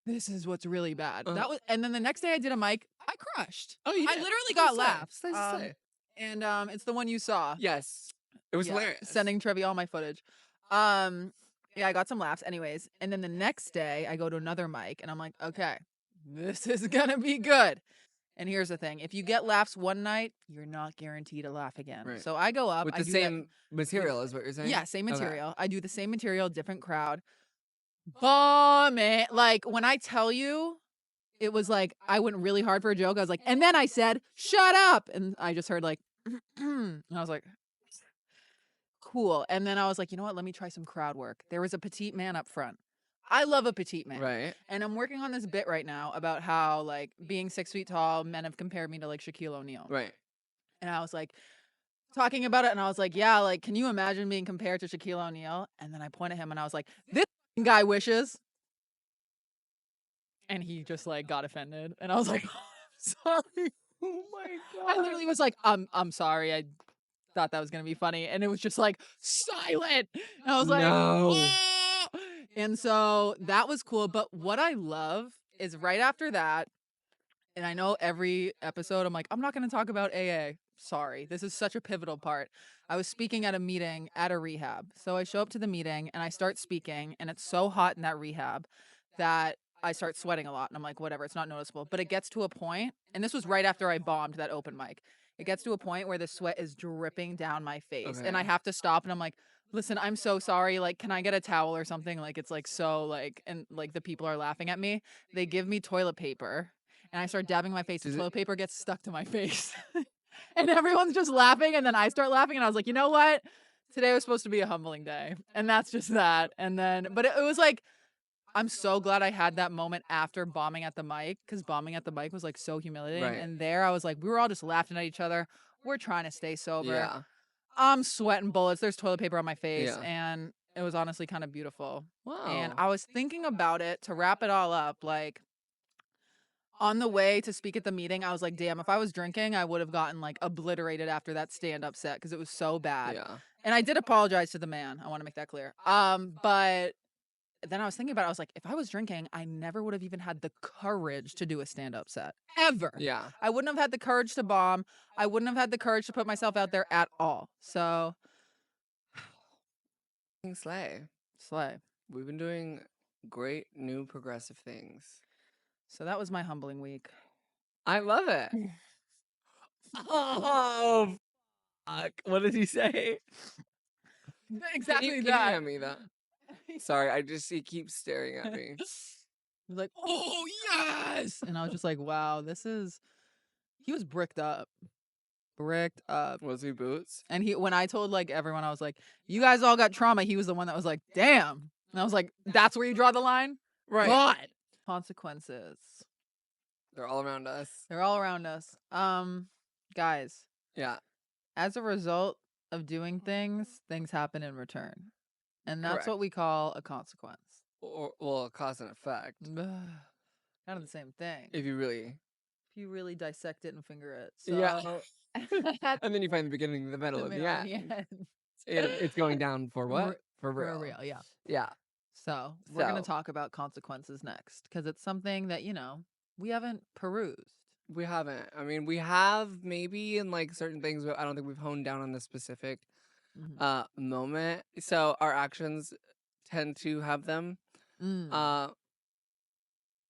Speaker 2: this is what's really bad. That was, and then the next day I did a mic. I crushed.
Speaker 1: Oh, you
Speaker 2: I
Speaker 1: did?
Speaker 2: literally
Speaker 1: Nice
Speaker 2: got
Speaker 1: to say.
Speaker 2: laughs.
Speaker 1: It's nice to say.
Speaker 2: And it's the one you saw.
Speaker 1: Yes, it was
Speaker 2: Yeah,
Speaker 1: hilarious.
Speaker 2: sending Trevi all my footage. Yeah, I got some laughs. Anyways, and then the next day I go to another mic and I'm like, okay, this is gonna be good. And here's the thing: if you get laughs one night, you're not guaranteed a laugh again.
Speaker 1: Right.
Speaker 2: So I go up
Speaker 1: with
Speaker 2: I
Speaker 1: the
Speaker 2: do
Speaker 1: same material, is what you're saying?
Speaker 2: yeah, same
Speaker 1: Okay.
Speaker 2: material. I do the same material, different crowd. Vomit. Like when I tell you, it was like I went really hard for a joke. I was like, and then I said, "Shut up," and I just heard like, and I was like, cool. And then I was like, you know what? Let me try some crowd work. There was a petite man up front. I love a petite man.
Speaker 1: Right.
Speaker 2: And I'm working on this bit right now about how, like, being 6 feet tall, men have compared me to, like, Shaquille O'Neal.
Speaker 1: Right.
Speaker 2: And I was like, talking about it, and I was like, yeah, like, can you imagine being compared to Shaquille O'Neal? And then I point at him and I was like, this guy wishes. And he just, like, got offended. And I was like, sorry.
Speaker 1: Oh my
Speaker 2: I literally was like, I'm sorry. I thought that was gonna be funny, and it was just like silent. And I was like,
Speaker 1: No.
Speaker 2: "Ah!" And so that was cool. But what I love is right after that, and I know every episode I'm like, I'm not gonna talk about AA. Sorry, this is such a pivotal part. I was speaking at a meeting at a rehab. So I show up to the meeting and I start speaking, and it's so hot in that rehab that I start sweating a lot. And I'm like, whatever, it's not noticeable. But it gets to a point, and this was right after I bombed that open mic. It gets to a point where the sweat is dripping down my face. And I
Speaker 1: Okay.
Speaker 2: have to stop and I'm like, listen, I'm so sorry. Like, can I get a towel or something? Like, it's like so like, and like the people are laughing at me. They give me toilet paper and I start dabbing my face. The
Speaker 1: Does it-
Speaker 2: toilet paper gets stuck to my face. And everyone's just laughing. And then I start laughing. And I was like, you know what? Today was supposed to be a humbling day. And that's just that. And then, but it was like, I'm so glad I had that moment after bombing at the mic, because bombing at the mic was like so humiliating.
Speaker 1: Right.
Speaker 2: And there I was like, we were all just laughing at each other. We're trying to stay sober.
Speaker 1: Yeah.
Speaker 2: I'm sweating bullets. There's toilet paper on my face.
Speaker 1: Yeah.
Speaker 2: And it was honestly kind of beautiful.
Speaker 1: Wow.
Speaker 2: And I was thinking about it to wrap it all up. Like on the way to speak at the meeting, I was like, damn, if I was drinking, I would have gotten like obliterated after that stand up set because it was so bad.
Speaker 1: Yeah.
Speaker 2: And I did apologize to the man. I want to make that clear. But then I was thinking about it. I was like, if I was drinking, I never would have even had the courage to do a stand-up set. Ever.
Speaker 1: Yeah.
Speaker 2: I wouldn't have had the courage to bomb. I wouldn't have had the courage to put myself out there at all. So,
Speaker 1: Slay.
Speaker 2: slay.
Speaker 1: We've been doing great new progressive things.
Speaker 2: So that was my humbling week.
Speaker 1: I love it. Oh, fuck. What did he say?
Speaker 2: Exactly
Speaker 1: Can you
Speaker 2: that.
Speaker 1: hand me that? Sorry, he keeps staring at me.
Speaker 2: He's like, oh, yes. And I was just like, wow, he was bricked up. Bricked up.
Speaker 1: Was he boots?
Speaker 2: And when I told like everyone, I was like, you guys all got trauma. He was the one that was like, damn. And I was like, that's where you draw the line?
Speaker 1: Right.
Speaker 2: God. Consequences.
Speaker 1: They're all around us.
Speaker 2: They're all around us. Guys,
Speaker 1: Yeah.
Speaker 2: as a result of doing things
Speaker 1: happen in return.
Speaker 2: And that's
Speaker 1: Correct.
Speaker 2: what we call a consequence.
Speaker 1: Well, cause and effect.
Speaker 2: Kind of the same thing.
Speaker 1: If you really
Speaker 2: dissect it and finger it. So
Speaker 1: yeah. And then you find the beginning, the middle, and the end. It's going down for what? For real.
Speaker 2: For real, yeah.
Speaker 1: Yeah.
Speaker 2: So we're going to
Speaker 1: So-
Speaker 2: talk about consequences next because it's something that, we haven't perused.
Speaker 1: We haven't. I mean, we have maybe in like certain things, but I don't think we've honed down on the specific
Speaker 2: Mhm.
Speaker 1: moment. So our actions tend to have them.
Speaker 2: Mm.
Speaker 1: Uh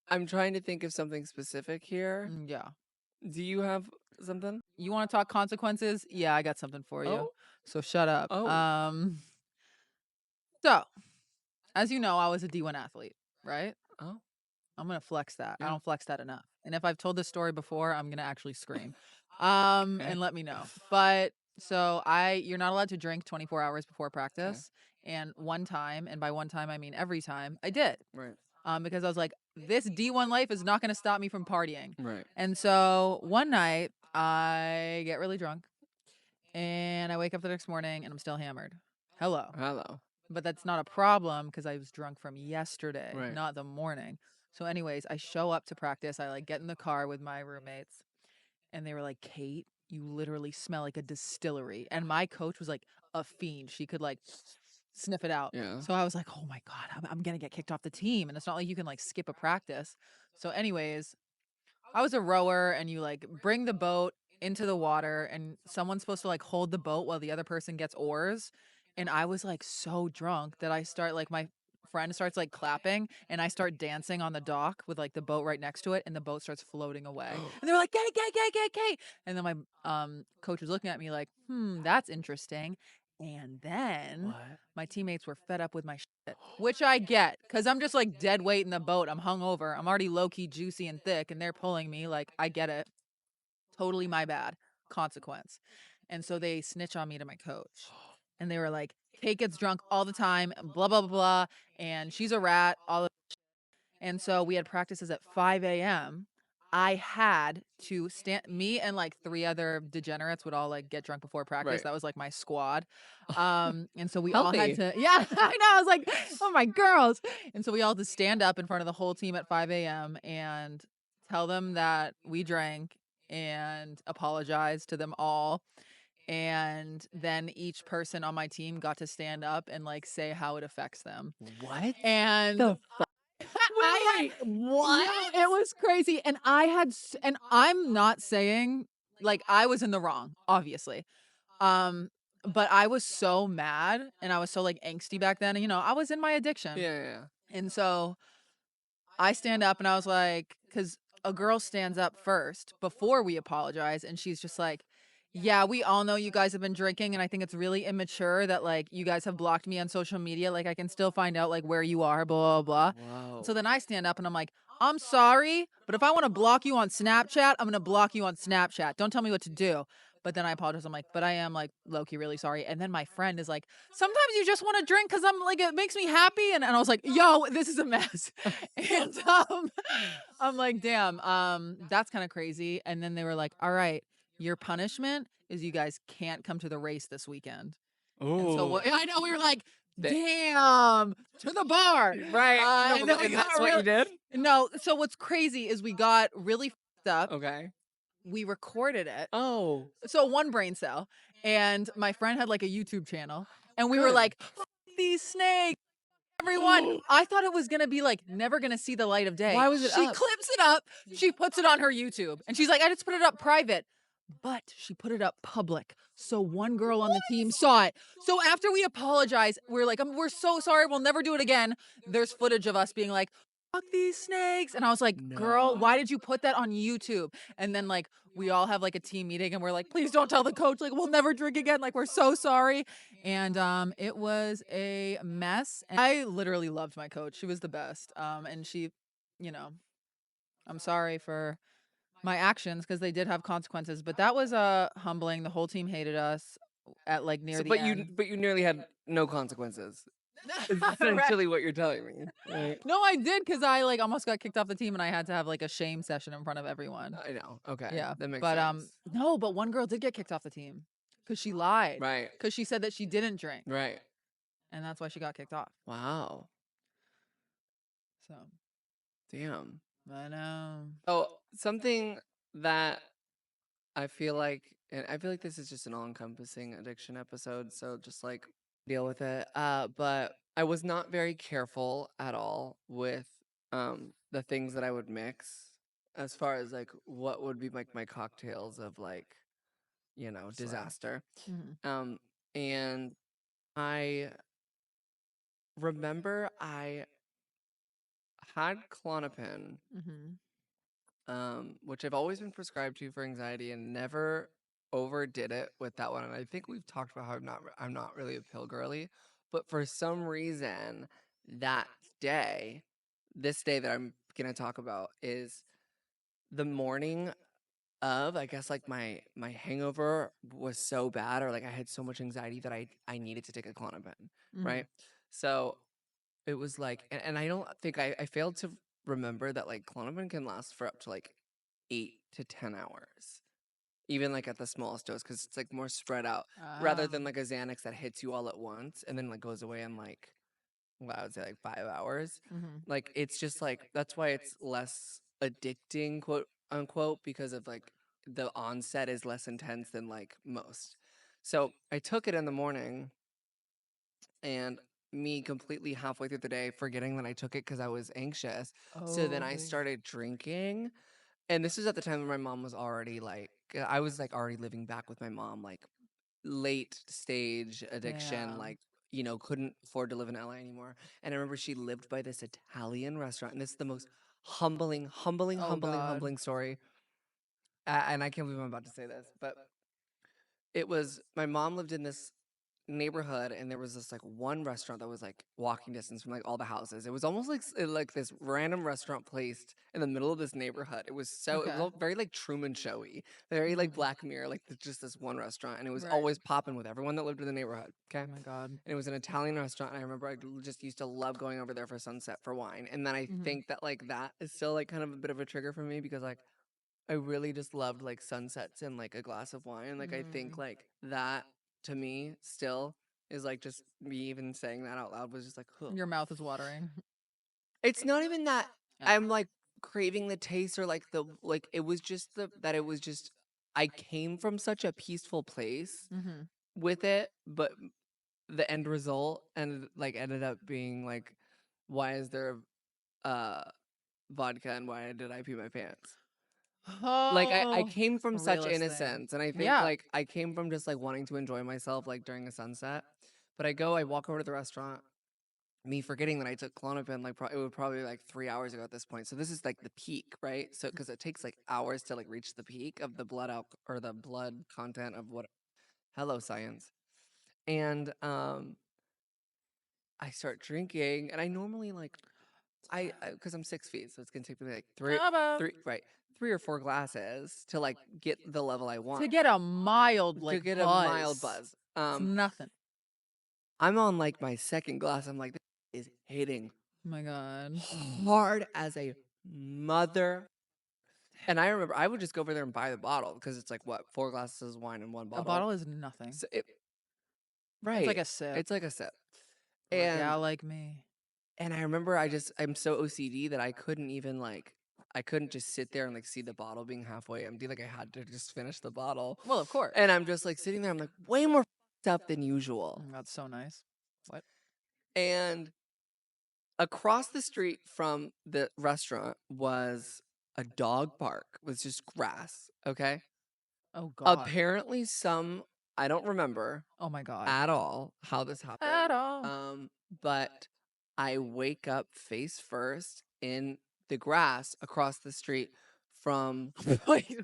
Speaker 1: I'm trying to think of something specific here.
Speaker 2: Yeah.
Speaker 1: Do you have something?
Speaker 2: You wanna talk consequences? Yeah, I got something for you.
Speaker 1: Oh,
Speaker 2: So shut up.
Speaker 1: oh,
Speaker 2: So, as you know, I was a D1 athlete, right?
Speaker 1: oh,
Speaker 2: I'm gonna flex that. I
Speaker 1: yeah.
Speaker 2: don't flex that enough. And if I've told this story before, I'm gonna actually scream.
Speaker 1: Okay.
Speaker 2: And let me know. But so you're not allowed to drink 24 hours before
Speaker 1: Okay.
Speaker 2: practice. And one time, and by one time I mean every time, I did.
Speaker 1: Right.
Speaker 2: Because I was like, this D1 life is not gonna stop me from partying.
Speaker 1: Right.
Speaker 2: And so one night I get really drunk and I wake up the next morning and I'm still hammered. Hello.
Speaker 1: Hello.
Speaker 2: But that's not a problem because I was drunk from yesterday,
Speaker 1: Right.
Speaker 2: not the morning. So, anyways, I show up to practice. I like get in the car with my roommates, and they were like, "Kate, you literally smell like a distillery." And my coach was like a fiend. She could like sniff it out.
Speaker 1: Yeah.
Speaker 2: So I was like, "Oh my god, I'm gonna get kicked off the team." And it's not like you can like skip a practice. So, anyways, I was a rower and you like bring the boat into the water and someone's supposed to like hold the boat while the other person gets oars. And I was like so drunk that I start like my friend starts like clapping and I start dancing on the dock with like the boat right next to it and the boat starts floating away. And they're like, Kate, Kate, Kate, Kate, Kate. And then my coach was looking at me like, that's interesting. And then
Speaker 1: What?
Speaker 2: my teammates were fed up with my shit, which I get because I'm just like dead weight in the boat. I'm hungover. I'm already low key juicy and thick, and they're pulling me. Like, I get it. Totally my bad. Consequence. And so they snitch on me to my coach. And they were like, Kate gets drunk all the time, blah, blah, blah, blah. And she's a rat, all of and so we had practices at 5 a.m. I had to stand me and like 3 other degenerates would all like get drunk before practice.
Speaker 1: Right.
Speaker 2: That was like my squad. And so we all had
Speaker 1: Healthy.
Speaker 2: to yeah, I know. I was like, "Oh my girls." And so we all had to stand up in front of the whole team at 5 a.m. and tell them that we drank and apologize to them all. And then each person on my team got to stand up and like say how it affects them.
Speaker 1: What
Speaker 2: And
Speaker 1: the fuck?
Speaker 2: I
Speaker 1: Wait, what?
Speaker 2: yeah, it was crazy, and and I'm not saying like, I was in the wrong, obviously, um, but I was so mad, and I was so, like, angsty back then, and, I was in my addiction,
Speaker 1: Yeah, yeah.
Speaker 2: and so I stand up and I was like, because a girl stands up first before we apologize, and she's just like, "Yeah, we all know you guys have been drinking, and I think it's really immature that like you guys have blocked me on social media. Like I can still find out like where you are, blah blah blah." And
Speaker 1: Whoa.
Speaker 2: so then I stand up and I'm like, "I'm sorry, but if I want to block you on Snapchat, I'm gonna block you on Snapchat. Don't tell me what to do." But then I apologize. I'm like, "But I am like low key really sorry." And then my friend is like, "Sometimes you just want to drink because I'm like it makes me happy." And I was like, "Yo, this is a mess." And I'm like, "Damn, that's kind of crazy." And then they were like, "All right, your punishment is you guys can't come to the race this weekend." And so
Speaker 1: Ooh.
Speaker 2: what I know we were like,
Speaker 1: Th-
Speaker 2: "Damn, to the bar."
Speaker 1: Right. No,
Speaker 2: And then we
Speaker 1: and
Speaker 2: got
Speaker 1: that's what you
Speaker 2: really
Speaker 1: did?
Speaker 2: no. So what's crazy is we got really fucked up.
Speaker 1: Okay.
Speaker 2: We recorded it.
Speaker 1: Oh,
Speaker 2: So one brain cell, and my friend had like a YouTube channel, and we were
Speaker 1: good.
Speaker 2: like, "Fuck these snakes." Everyone, I thought it was gonna be, like, never gonna see the light of day.
Speaker 1: Why was it
Speaker 2: She
Speaker 1: up?
Speaker 2: clips it up, she puts it on her YouTube, and she's like, "I just put it up private." But she put it up public, so one girl on the team saw it. So after we apologized, we're like, "We're so sorry, we'll never do it again." There's footage of us being like, "Fuck these snakes," and I was like, "Girl,
Speaker 1: No.
Speaker 2: why did you put that on YouTube?" And then, like, we all have, like, a team meeting, and we're like, "Please don't tell the coach, like, we'll never drink again, like, we're so sorry." And, it was a mess, and I literally loved my coach, she was the best, and she you know, I'm sorry for my actions because they did have consequences, but that was, humbling, the whole team hated us at, like, near
Speaker 1: So,
Speaker 2: the end.
Speaker 1: but you nearly had no consequences. Is
Speaker 2: Right.
Speaker 1: essentially what you're telling me, right?
Speaker 2: No, I did because I, like, almost got kicked off the team and I had to have, like, a shame session in front of everyone.
Speaker 1: I know. Okay,
Speaker 2: Yeah,
Speaker 1: that makes
Speaker 2: but,
Speaker 1: sense.
Speaker 2: no, but one girl did get kicked off the team because she lied
Speaker 1: Right.
Speaker 2: because she said that she didn't drink,
Speaker 1: Right.
Speaker 2: and that's why she got kicked off.
Speaker 1: Wow.
Speaker 2: So,
Speaker 1: Damn.
Speaker 2: I know.
Speaker 1: Oh, something that I feel like this is just an all-encompassing addiction episode, so just like deal with it. But I was not very careful at all with the things that I would mix. as far as like what would be like my cocktails of like,
Speaker 2: Slay.
Speaker 1: disaster.
Speaker 2: Mhm.
Speaker 1: Um, and I remember I had Klonopin,
Speaker 2: Mhm.
Speaker 1: which I've always been prescribed to for anxiety and never overdid it with that one. And I think we've talked about how I'm not really a pill girly, but for some reason that day, this day that I'm gonna talk about is the morning of, I guess, like my hangover was so bad, or like I had so much anxiety that I needed to take a Klonopin,
Speaker 2: Mhm.
Speaker 1: right? So it was like, and I don't think I failed to remember that like Klonopin can last for up to like 8 to 10 hours, even like at the smallest dose, because it's like more spread out rather
Speaker 2: Ah.
Speaker 1: than like a Xanax that hits you all at once and then like goes away in like, well, I would say like 5 hours.
Speaker 2: Mhm.
Speaker 1: Like it's just like that's why it's less addicting, quote unquote, because of like the onset is less intense than like most. So I took it in the morning and me completely halfway through the day forgetting that I took it because I was anxious. So then
Speaker 2: Oh,
Speaker 1: I
Speaker 2: baby.
Speaker 1: started drinking. And this is at the time when my mom was already like, I was like already living back with my mom, like late stage addiction,
Speaker 2: Damn.
Speaker 1: like, couldn't afford to live in LA anymore. And I remember she lived by this Italian restaurant. And this is the most humbling, humbling,
Speaker 2: Oh
Speaker 1: humbling,
Speaker 2: god.
Speaker 1: humbling story. And I can't believe I'm about to say this, but it was my mom lived in this neighborhood and there was this like one restaurant that was like walking distance from like all the houses. It was almost like like this random restaurant placed in the middle of this neighborhood. It was
Speaker 2: Okay.
Speaker 1: all very like Truman Showy, very like
Speaker 2: Mhm.
Speaker 1: Black Mirror, like just this one restaurant, and it was
Speaker 2: Right.
Speaker 1: always popping with everyone that lived in the neighborhood. Okay.
Speaker 2: Oh my god.
Speaker 1: And it was an Italian restaurant, and I remember just used to love going over there for sunset for wine. And then I
Speaker 2: Mhm.
Speaker 1: think that like that is still like kind of a bit of a trigger for me because like I really just loved like sunsets and like a glass of wine. Like I think
Speaker 2: Mm.
Speaker 1: like that to me still is like just me even saying that out loud was just like, huh.
Speaker 2: Your mouth is watering.
Speaker 1: It's not even that
Speaker 2: Yeah.
Speaker 1: I'm like craving the taste or like the like it was just that it was just I came from such a peaceful place
Speaker 2: Mhm.
Speaker 1: with it, but the end result and like ended up being like, why is there uh vodka and why did I pee my pants? Like, I
Speaker 2: Oh,
Speaker 1: came from such
Speaker 2: realest thing.
Speaker 1: innocence, and I think,
Speaker 2: Yeah.
Speaker 1: like, I came from just, like, wanting to enjoy myself, like, during a sunset, but I walk over to the restaurant, me forgetting that I took Klonopin, like, it was probably, like, 3 hours ago at this point, so this is, like, the peak, right? So because it takes, like, hours to, like, reach the peak of the or the blood content of what hello, science. And, I start drinking, and I normally, like, because 'cause I'm 6 feet, so it's gonna take me, like, 3 right, 3 or 4 glasses to, like, get the level I
Speaker 2: To
Speaker 1: want,
Speaker 2: get a mild,
Speaker 1: to
Speaker 2: like,
Speaker 1: get a mild
Speaker 2: buzz.
Speaker 1: buzz.
Speaker 2: It's nothing.
Speaker 1: I'm on, like, my 2nd glass, I'm like, "This is hitting
Speaker 2: Oh my god.
Speaker 1: hard as a mother," and I remember I would just go over there and buy the bottle because it's, like, what, 4 glasses of wine in 1
Speaker 2: A
Speaker 1: bottle?
Speaker 2: bottle is nothing.
Speaker 1: So
Speaker 2: It's like
Speaker 1: right,
Speaker 2: a sip
Speaker 1: it's like a sip,
Speaker 2: for a
Speaker 1: and
Speaker 2: gal like me.
Speaker 1: I remember I'm so OCD that I couldn't even, like I couldn't just sit there and, like, see the bottle being halfway empty, like, I had to just finish the bottle,
Speaker 2: Well, of course.
Speaker 1: and I'm just, like, sitting there, I'm like, way more fucked up than usual,
Speaker 2: That's so nice. What?
Speaker 1: and across the street from the restaurant was a dog park with just grass, okay?
Speaker 2: Oh god.
Speaker 1: Apparently I don't remember
Speaker 2: Oh my god.
Speaker 1: at all how this
Speaker 2: At
Speaker 1: happened,
Speaker 2: all.
Speaker 1: um, but I wake up face first in the grass across the street from
Speaker 2: Wait.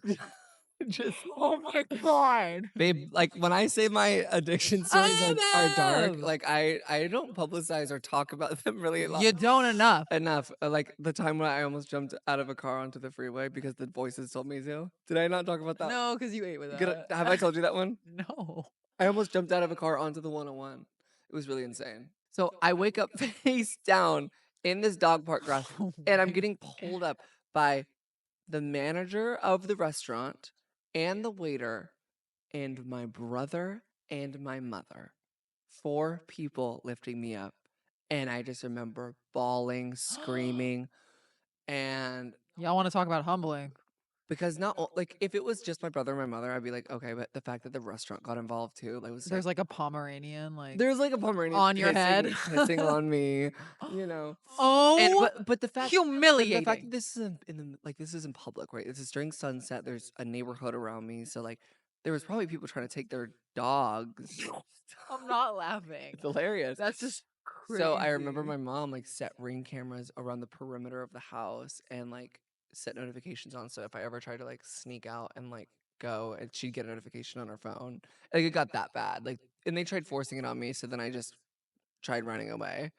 Speaker 1: just
Speaker 2: Oh my god.
Speaker 1: babe, like, when I say my addiction stories are dark,
Speaker 2: Adam!
Speaker 1: like, I don't publicize or talk about them really a lot.
Speaker 2: You don't enough.
Speaker 1: Enough. Like the time when I almost jumped out of a car onto the freeway because the voices told me to. Did I not talk about that?
Speaker 2: No, because you ate with
Speaker 1: Have I told you that one?
Speaker 2: No.
Speaker 1: I almost jumped out of a car onto the 101. It was really insane. So I wake up face down in this dog park grass,
Speaker 2: Oh
Speaker 1: and I'm
Speaker 2: my
Speaker 1: getting pulled up by the manager of the restaurant and the waiter and my brother and my mother. 4 people lifting me up. And I just remember bawling, screaming, and
Speaker 2: Y'all wanna talk about humbling.
Speaker 1: Because not like if it was just my brother and my mother, I'd be like, okay, but the fact that the restaurant got involved too, like was
Speaker 2: There's
Speaker 1: sick.
Speaker 2: like a Pomeranian like
Speaker 1: There's like a Pomeranian
Speaker 2: on your head.
Speaker 1: pissing on me, you know. And
Speaker 2: Oh,
Speaker 1: but the fact
Speaker 2: humiliating.
Speaker 1: that this is in the like this is in public, right? This is during sunset. There's a neighborhood around me, so like there was probably people trying to take their dogs.
Speaker 2: I'm not laughing.
Speaker 1: It's hilarious.
Speaker 2: That's just
Speaker 1: So I remember
Speaker 2: crazy.
Speaker 1: my mom like set Ring cameras around the perimeter of the house and like set notifications on. So if I ever tried to like sneak out and like go, and she'd get a notification on her phone. Like it got that bad. Like, and they tried forcing it on me. So then I just tried running away.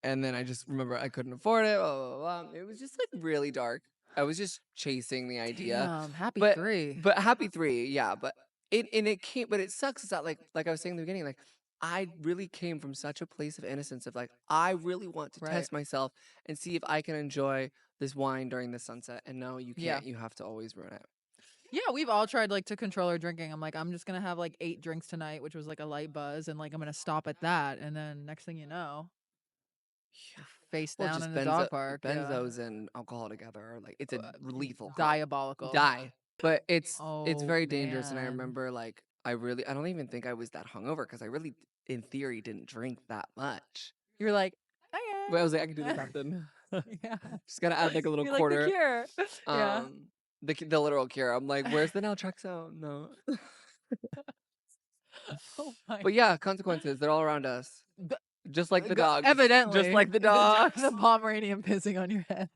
Speaker 1: And then I just remember I couldn't afford it. Blah, blah, blah, blah. It was just like really dark. I was just chasing the idea.
Speaker 2: Damn, happy
Speaker 1: But
Speaker 2: 3.
Speaker 1: happy 3, yeah. But it came, but it sucks is that like I was saying in the beginning, like I really came from such a place of innocence of like I really want to
Speaker 2: Right.
Speaker 1: test myself and see if I can enjoy this wine during the sunset. And no, you
Speaker 2: Yeah.
Speaker 1: can't. You have to always ruin it.
Speaker 2: Yeah, we've all tried like to control our drinking. I'm like, I'm just gonna have like 8 drinks tonight, which was like a light buzz, and like I'm gonna stop at that, and then next thing you know,
Speaker 1: Yeah.
Speaker 2: face
Speaker 1: Well,
Speaker 2: down
Speaker 1: just
Speaker 2: in the dog park. Yeah,
Speaker 1: benzos and alcohol together are like it's a lethal combo.
Speaker 2: diabolical.
Speaker 1: Die. But it's
Speaker 2: Oh
Speaker 1: very dangerous, and I
Speaker 2: man,
Speaker 1: remember, like, I don't even think I was that hungover because I really, in theory, didn't drink that much.
Speaker 2: you're like,
Speaker 1: But I was like, "I can do
Speaker 2: okay,
Speaker 1: this often."
Speaker 2: yeah.
Speaker 1: Just gotta add, like, a little
Speaker 2: You're like the
Speaker 1: quarter.
Speaker 2: cure. Yeah.
Speaker 1: The literal cure. I'm like, "Where's the naltrexone?" No.
Speaker 2: Oh my.
Speaker 1: But yeah, consequences, they're all around us.
Speaker 2: The-
Speaker 1: Just like the dogs. Just
Speaker 2: Evidently,
Speaker 1: like the dogs.
Speaker 2: the Pomeranian pissing on your head.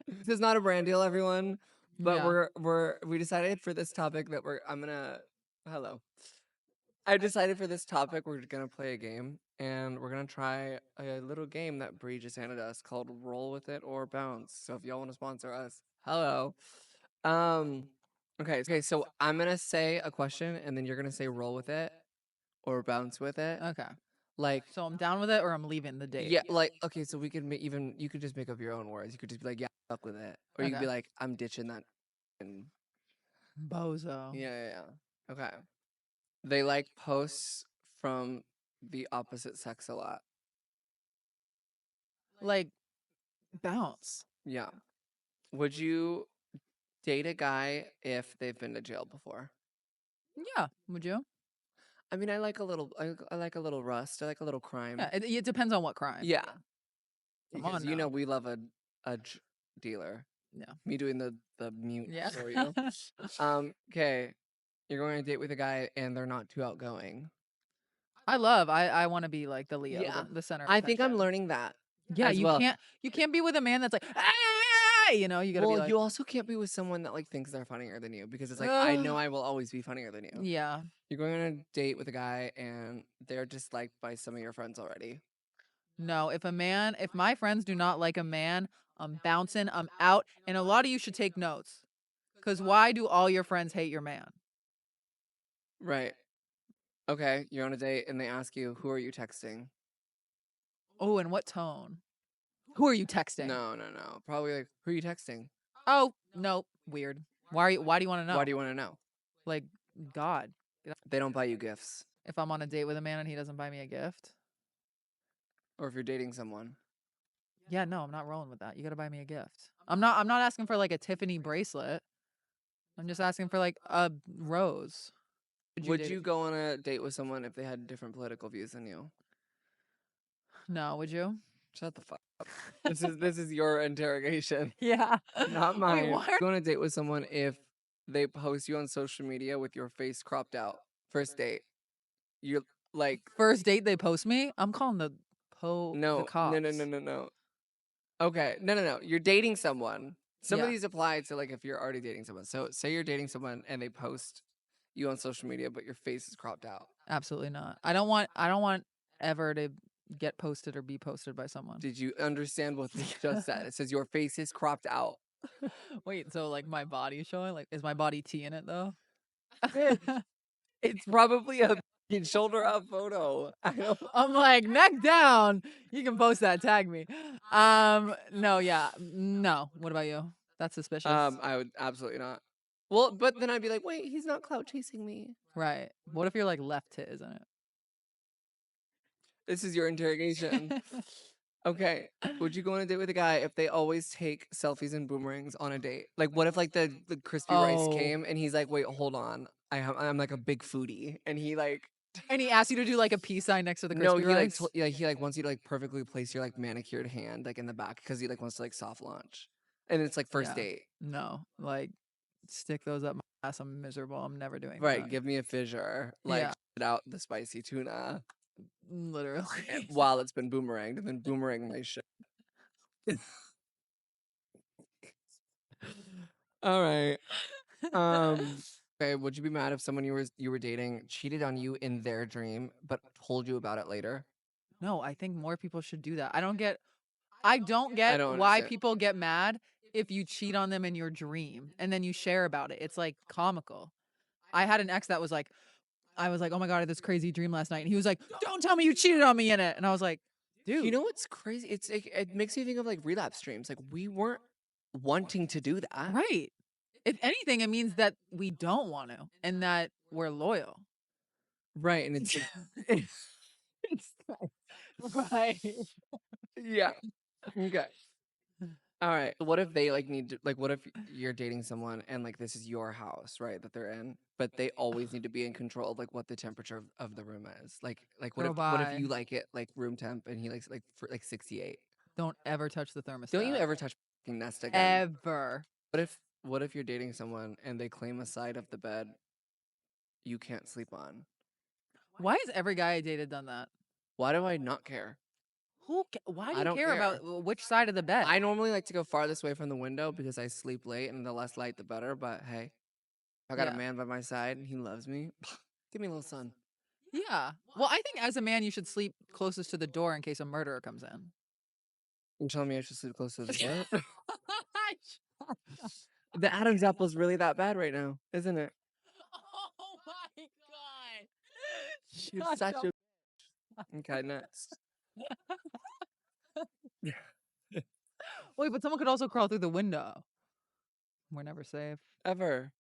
Speaker 1: This is not a brand deal, everyone, but
Speaker 2: Yeah.
Speaker 1: we decided for this topic that I'm gonna hello. I decided for this topic we're gonna play a game, and we're gonna try a little game that Bree just handed us called Roll with It or Bounce. So if y'all want to sponsor us, hello. Um, okay. So I'm gonna say a question, and then you're gonna say roll with it or bounce with it.
Speaker 2: Okay.
Speaker 1: Like,
Speaker 2: So I'm down with it, or I'm leaving the date.
Speaker 1: yeah, like okay. So we could even you could just make up your own words. You could just be like, yeah, fuck with it, or you could be
Speaker 2: Okay.
Speaker 1: like, I'm ditching that. And
Speaker 2: Bozo.
Speaker 1: yeah. Okay. They like posts from the opposite sex a lot.
Speaker 2: Like bounce.
Speaker 1: Yeah. Would you date a guy if they've been to jail before?
Speaker 2: Yeah. Would you?
Speaker 1: I mean, I like a little rust. I like a little crime.
Speaker 2: Yeah. It depends on what crime.
Speaker 1: Yeah.
Speaker 2: Come
Speaker 1: Because
Speaker 2: on
Speaker 1: you know
Speaker 2: now.
Speaker 1: we love a dealer.
Speaker 2: Yeah.
Speaker 1: Me doing the mute
Speaker 2: Yeah.
Speaker 1: for you. Okay. You're going on a date with a guy and they're not too outgoing.
Speaker 2: I want to be like the Leo,
Speaker 1: Yeah.
Speaker 2: the center of
Speaker 1: I think I'm
Speaker 2: attention.
Speaker 1: learning that
Speaker 2: Yeah,
Speaker 1: as well.
Speaker 2: you can't be with a man that's like, you know, you gotta be
Speaker 1: Well,
Speaker 2: like,
Speaker 1: you also can't be with someone that like thinks they're funnier than you because it's like I know
Speaker 2: "Ugh."
Speaker 1: I will always be funnier than you.
Speaker 2: Yeah.
Speaker 1: You're going on a date with a guy and they're disliked by some of your friends already.
Speaker 2: No, if my friends do not like a man, I'm bouncing, I'm out. And a lot of you should take notes. Cause why do all your friends hate your man?
Speaker 1: Right. Okay, you're on a date and they ask you, "Who are you texting?"
Speaker 2: Oh, and what tone? Who are you texting?
Speaker 1: No. Probably like, "Who are you texting?"
Speaker 2: Oh, nope. Weird. Why do you want to know?
Speaker 1: Why do you want to know?
Speaker 2: Like, God.
Speaker 1: They don't buy you gifts.
Speaker 2: If I'm on a date with a man and he doesn't buy me a gift,
Speaker 1: Or if you're dating someone.
Speaker 2: yeah, no, I'm not rolling with that. You gotta buy me a gift. I'm not asking for like a Tiffany bracelet. I'm just asking for like a rose.
Speaker 1: Would
Speaker 2: date
Speaker 1: you
Speaker 2: it-
Speaker 1: go on a date with someone if they had different political views than you?
Speaker 2: No, would you?
Speaker 1: Shut the fuck up. This is your interrogation,
Speaker 2: Yeah.
Speaker 1: not
Speaker 2: Wait,
Speaker 1: mine.
Speaker 2: why are
Speaker 1: Go on a date with someone if they post you on social media with your face cropped out. First date. You're like,
Speaker 2: first date they post me? I'm calling the
Speaker 1: no.
Speaker 2: cops.
Speaker 1: No. Okay. No. You're dating someone. Some of
Speaker 2: Yeah.
Speaker 1: these apply to like if you're already dating someone. So say you're dating someone and they post you on social media, but your face is cropped out.
Speaker 2: Absolutely not. I don't want ever to get posted or be posted by someone.
Speaker 1: Did you understand what this just said? It says your face is cropped out.
Speaker 2: Wait, so like my body showing? Like is my body T in it though?
Speaker 1: Bitch, it's probably a fucking shoulder up photo. I don't.
Speaker 2: I'm like neck down. You can post that, tag me. No, yeah. No. What about you? That's suspicious.
Speaker 1: I would absolutely not. Well, but then I'd be like, wait, he's not clout chasing me.
Speaker 2: Right. What if you're like left tit, isn't
Speaker 1: This is your interrogation.
Speaker 2: it?
Speaker 1: Okay. Would you go on a date with a guy if they always take selfies and boomerangs on a date? Like, what if like the crispy rice
Speaker 2: Oh.
Speaker 1: came and he's like, "Wait, hold on, I'm like a big foodie," and he like,
Speaker 2: And he asked you to do, like, a peace sign next to the
Speaker 1: no,
Speaker 2: crispy
Speaker 1: he like,
Speaker 2: rice?
Speaker 1: yeah, he like wants you to like perfectly place your like manicured hand like in the back because he like wants to like soft launch, and it's like first
Speaker 2: Yeah.
Speaker 1: date,
Speaker 2: No, like, stick those up my ass, I'm miserable, I'm never doing
Speaker 1: right?
Speaker 2: that.
Speaker 1: Give me a fissure, like
Speaker 2: Yeah,
Speaker 1: shit out the spicy tuna
Speaker 2: literally.
Speaker 1: while it's been boomeranged, and then boomerang my shit. All right. Okay, would you be mad if someone you were dating cheated on you in their dream but told you about it later?
Speaker 2: No, I think more people should do that. I don't
Speaker 1: I
Speaker 2: get
Speaker 1: don't
Speaker 2: why
Speaker 1: understand.
Speaker 2: people get mad if you cheat on them in your dream and then you share about it. It's, like, comical. I had an ex that was like I was like, "Oh my god, I had this crazy dream last night," and he was like, "Don't tell me you cheated on me in it," and I was like,
Speaker 1: You
Speaker 2: "Dude."
Speaker 1: know what's crazy? It makes me think of like relapse streams. Like we weren't wanting to do that.
Speaker 2: Right. If anything, it means that we don't want to and that we're loyal.
Speaker 1: Right. And it's it's
Speaker 2: Right.
Speaker 1: yeah. Okay. All right. What if they like need to like what if you're dating someone and like this is your house, right, that they're in, but they always need to be in control of like what the temperature of the room is. Like
Speaker 2: Girl,
Speaker 1: what if
Speaker 2: bye.
Speaker 1: you like it like room temp and he likes it, like for like 68?
Speaker 2: Don't ever touch the
Speaker 1: Don't you
Speaker 2: thermostat.
Speaker 1: ever touch fucking nest again.
Speaker 2: Ever.
Speaker 1: What if you're dating someone and they claim a side of the bed you can't sleep on?
Speaker 2: Why has every guy I dated done that?
Speaker 1: Why do I not care?
Speaker 2: Why do
Speaker 1: I
Speaker 2: you
Speaker 1: don't
Speaker 2: care about
Speaker 1: care.
Speaker 2: which side of the bed?
Speaker 1: I normally like to go farthest away from the window because I sleep late and the less light the better, but hey, I got a
Speaker 2: Yeah.
Speaker 1: man by my side and he loves me. Give me a little sun.
Speaker 2: Yeah. Well, I think as a man, you should sleep closest to the door in case a murderer comes in.
Speaker 1: You're telling me I should sleep close to the door? The Adam's apple is really that bad right now, isn't it?
Speaker 2: Oh my god.
Speaker 1: You're
Speaker 2: Shut
Speaker 1: such
Speaker 2: up.
Speaker 1: a okay, next.
Speaker 2: Wait, but someone could also crawl through the window. We're never safe.
Speaker 1: Ever.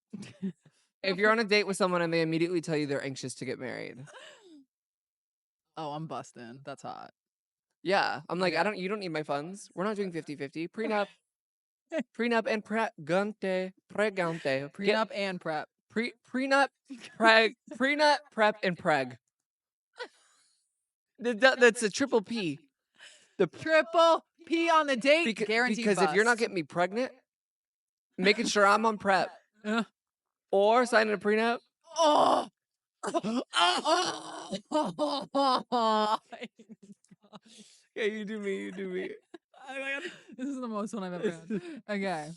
Speaker 1: If you're on a date with someone and they immediately tell you they're anxious to get married.
Speaker 2: Oh, I'm busting. That's hot.
Speaker 1: Yeah. I'm like,
Speaker 2: Yeah.
Speaker 1: you don't need my funds. We're not doing 50-50. Prenup. Prenup and pregante. Pregante. Get
Speaker 2: Prenup and prep.
Speaker 1: prenup, prenup, prep, and preg. That's a triple P. The
Speaker 2: Triple P on the date, guaranteed
Speaker 1: because if you're not
Speaker 2: bust.
Speaker 1: getting me pregnant, making sure I'm on prep
Speaker 2: Uh,
Speaker 1: or signing a prenup.
Speaker 2: oh.
Speaker 1: Yeah, you do me. You do me.
Speaker 2: Oh my god, this is the most fun I've ever had. Okay.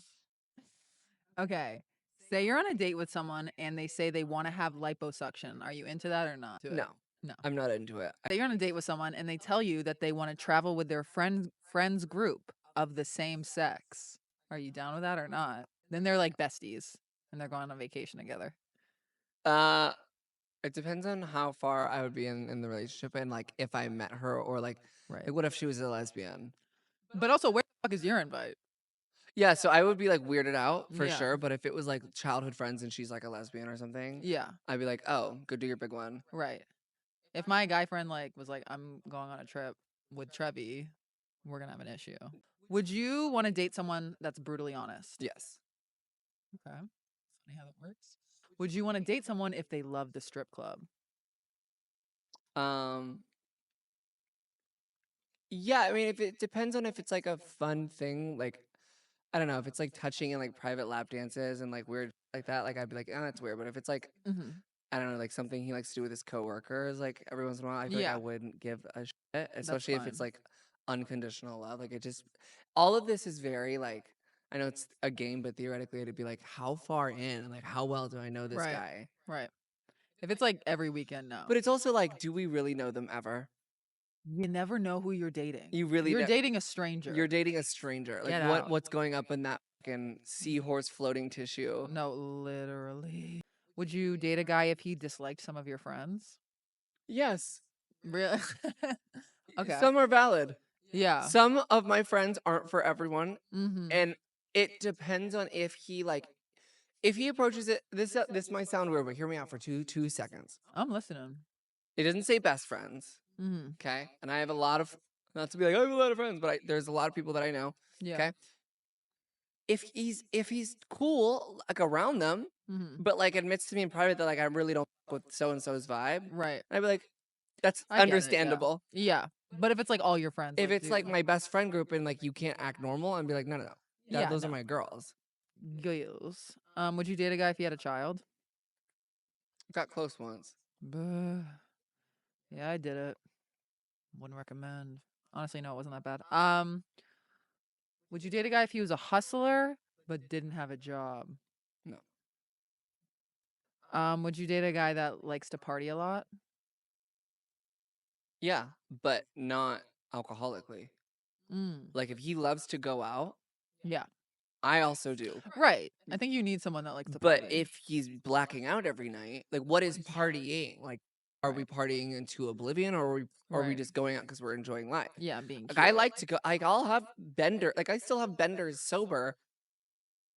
Speaker 2: Okay. Say you're on a date with someone and they say they want to have liposuction. Are you into that or not? To
Speaker 1: No,
Speaker 2: it? No.
Speaker 1: I'm not into it.
Speaker 2: Say you're on a date with someone and they tell you that they want to travel with their friends group of the same sex. Are you down with that or not? Then they're like besties and they're going on vacation together.
Speaker 1: Uh, it depends on how far I would be in the relationship and like if I met her or
Speaker 2: Right.
Speaker 1: like what if she was a lesbian?
Speaker 2: But also, where the fuck is your invite?
Speaker 1: Yeah, so I would be like weirded out for
Speaker 2: Yeah.
Speaker 1: sure. But if it was like childhood friends and she's like a lesbian or something,
Speaker 2: Yeah.
Speaker 1: I'd be like, oh, go do your big one.
Speaker 2: Right. If my guy friend like was like, I'm going on a trip with Trevi, we're gonna have an issue. Would you want to date someone that's brutally honest?
Speaker 1: Yes.
Speaker 2: Okay. Funny how that works. Would you want to date someone if they love the strip club?
Speaker 1: Um. Yeah, I mean, if it depends on if it's like a fun thing, like I don't know, if it's like touching and like private lap dances and like weird like that, like I'd be like, oh, that's weird. But if it's like
Speaker 2: Mm-hmm.
Speaker 1: I don't know, like something he likes to do with his coworkers, like every once in a while, I feel like I
Speaker 2: Yeah,
Speaker 1: wouldn't give a shit,
Speaker 2: that's
Speaker 1: especially if it's
Speaker 2: fine.
Speaker 1: like unconditional love. Like it just, all of this is very like, I know it's a game, but theoretically it'd be like, how far in and like how well do I know this
Speaker 2: Right.
Speaker 1: guy?
Speaker 2: Right. If it's like every weekend, no.
Speaker 1: But it's also like, do we really know them ever?
Speaker 2: You never know who you're dating.
Speaker 1: You really
Speaker 2: You're
Speaker 1: don't.
Speaker 2: dating a stranger.
Speaker 1: You're dating a stranger. Like
Speaker 2: Get out.
Speaker 1: what's going up in that fucking seahorse floating tissue?
Speaker 2: No, literally. Would you date a guy if he disliked some of your friends?
Speaker 1: Yes,
Speaker 2: Really? Okay.
Speaker 1: some are valid.
Speaker 2: Yeah.
Speaker 1: Some of my friends aren't for everyone,
Speaker 2: Mm-hmm.
Speaker 1: and it depends on if he like if he approaches it. This might sound weird, but hear me out for two seconds.
Speaker 2: I'm listening.
Speaker 1: It doesn't say best friends,
Speaker 2: Mm-hmm.
Speaker 1: okay? And I have a lot of Not to be like, I have a lot of friends, but there's a lot of people that I know.
Speaker 2: Yeah.
Speaker 1: Okay. If he's cool, like around them,
Speaker 2: Mhm.
Speaker 1: but like admits to me in private that like I really don't fuck with so and so's vibe,
Speaker 2: Right.
Speaker 1: I'd be like, that's
Speaker 2: I get it, yeah.
Speaker 1: understandable.
Speaker 2: Yeah. But if it's like all your friends,
Speaker 1: If
Speaker 2: like,
Speaker 1: it's like
Speaker 2: dude.
Speaker 1: my best friend group and like you can't act normal, I'd be like, no, no, no.
Speaker 2: Yeah,
Speaker 1: Those are
Speaker 2: no.
Speaker 1: my girls.
Speaker 2: Girls. Would you date a guy if he had a child?
Speaker 1: Got close once.
Speaker 2: Buh. Yeah, I did it. Wouldn't recommend. Honestly, no, it wasn't that bad. Would you date a guy if he was a hustler but didn't have a job?
Speaker 1: No.
Speaker 2: Would you date a guy that likes to party a lot?
Speaker 1: Yeah, but not alcoholically.
Speaker 2: Mm.
Speaker 1: Like if he loves to go out,
Speaker 2: Yeah.
Speaker 1: I also do.
Speaker 2: Right. I think you need someone that likes to
Speaker 1: But
Speaker 2: party.
Speaker 1: if he's blacking out every night, like what is partying? Like, are we partying into oblivion, or are we
Speaker 2: Right.
Speaker 1: just going out because we're enjoying life?
Speaker 2: Yeah, being
Speaker 1: Like
Speaker 2: cute.
Speaker 1: I like to go. Like I'll have bender. Like I still have benders sober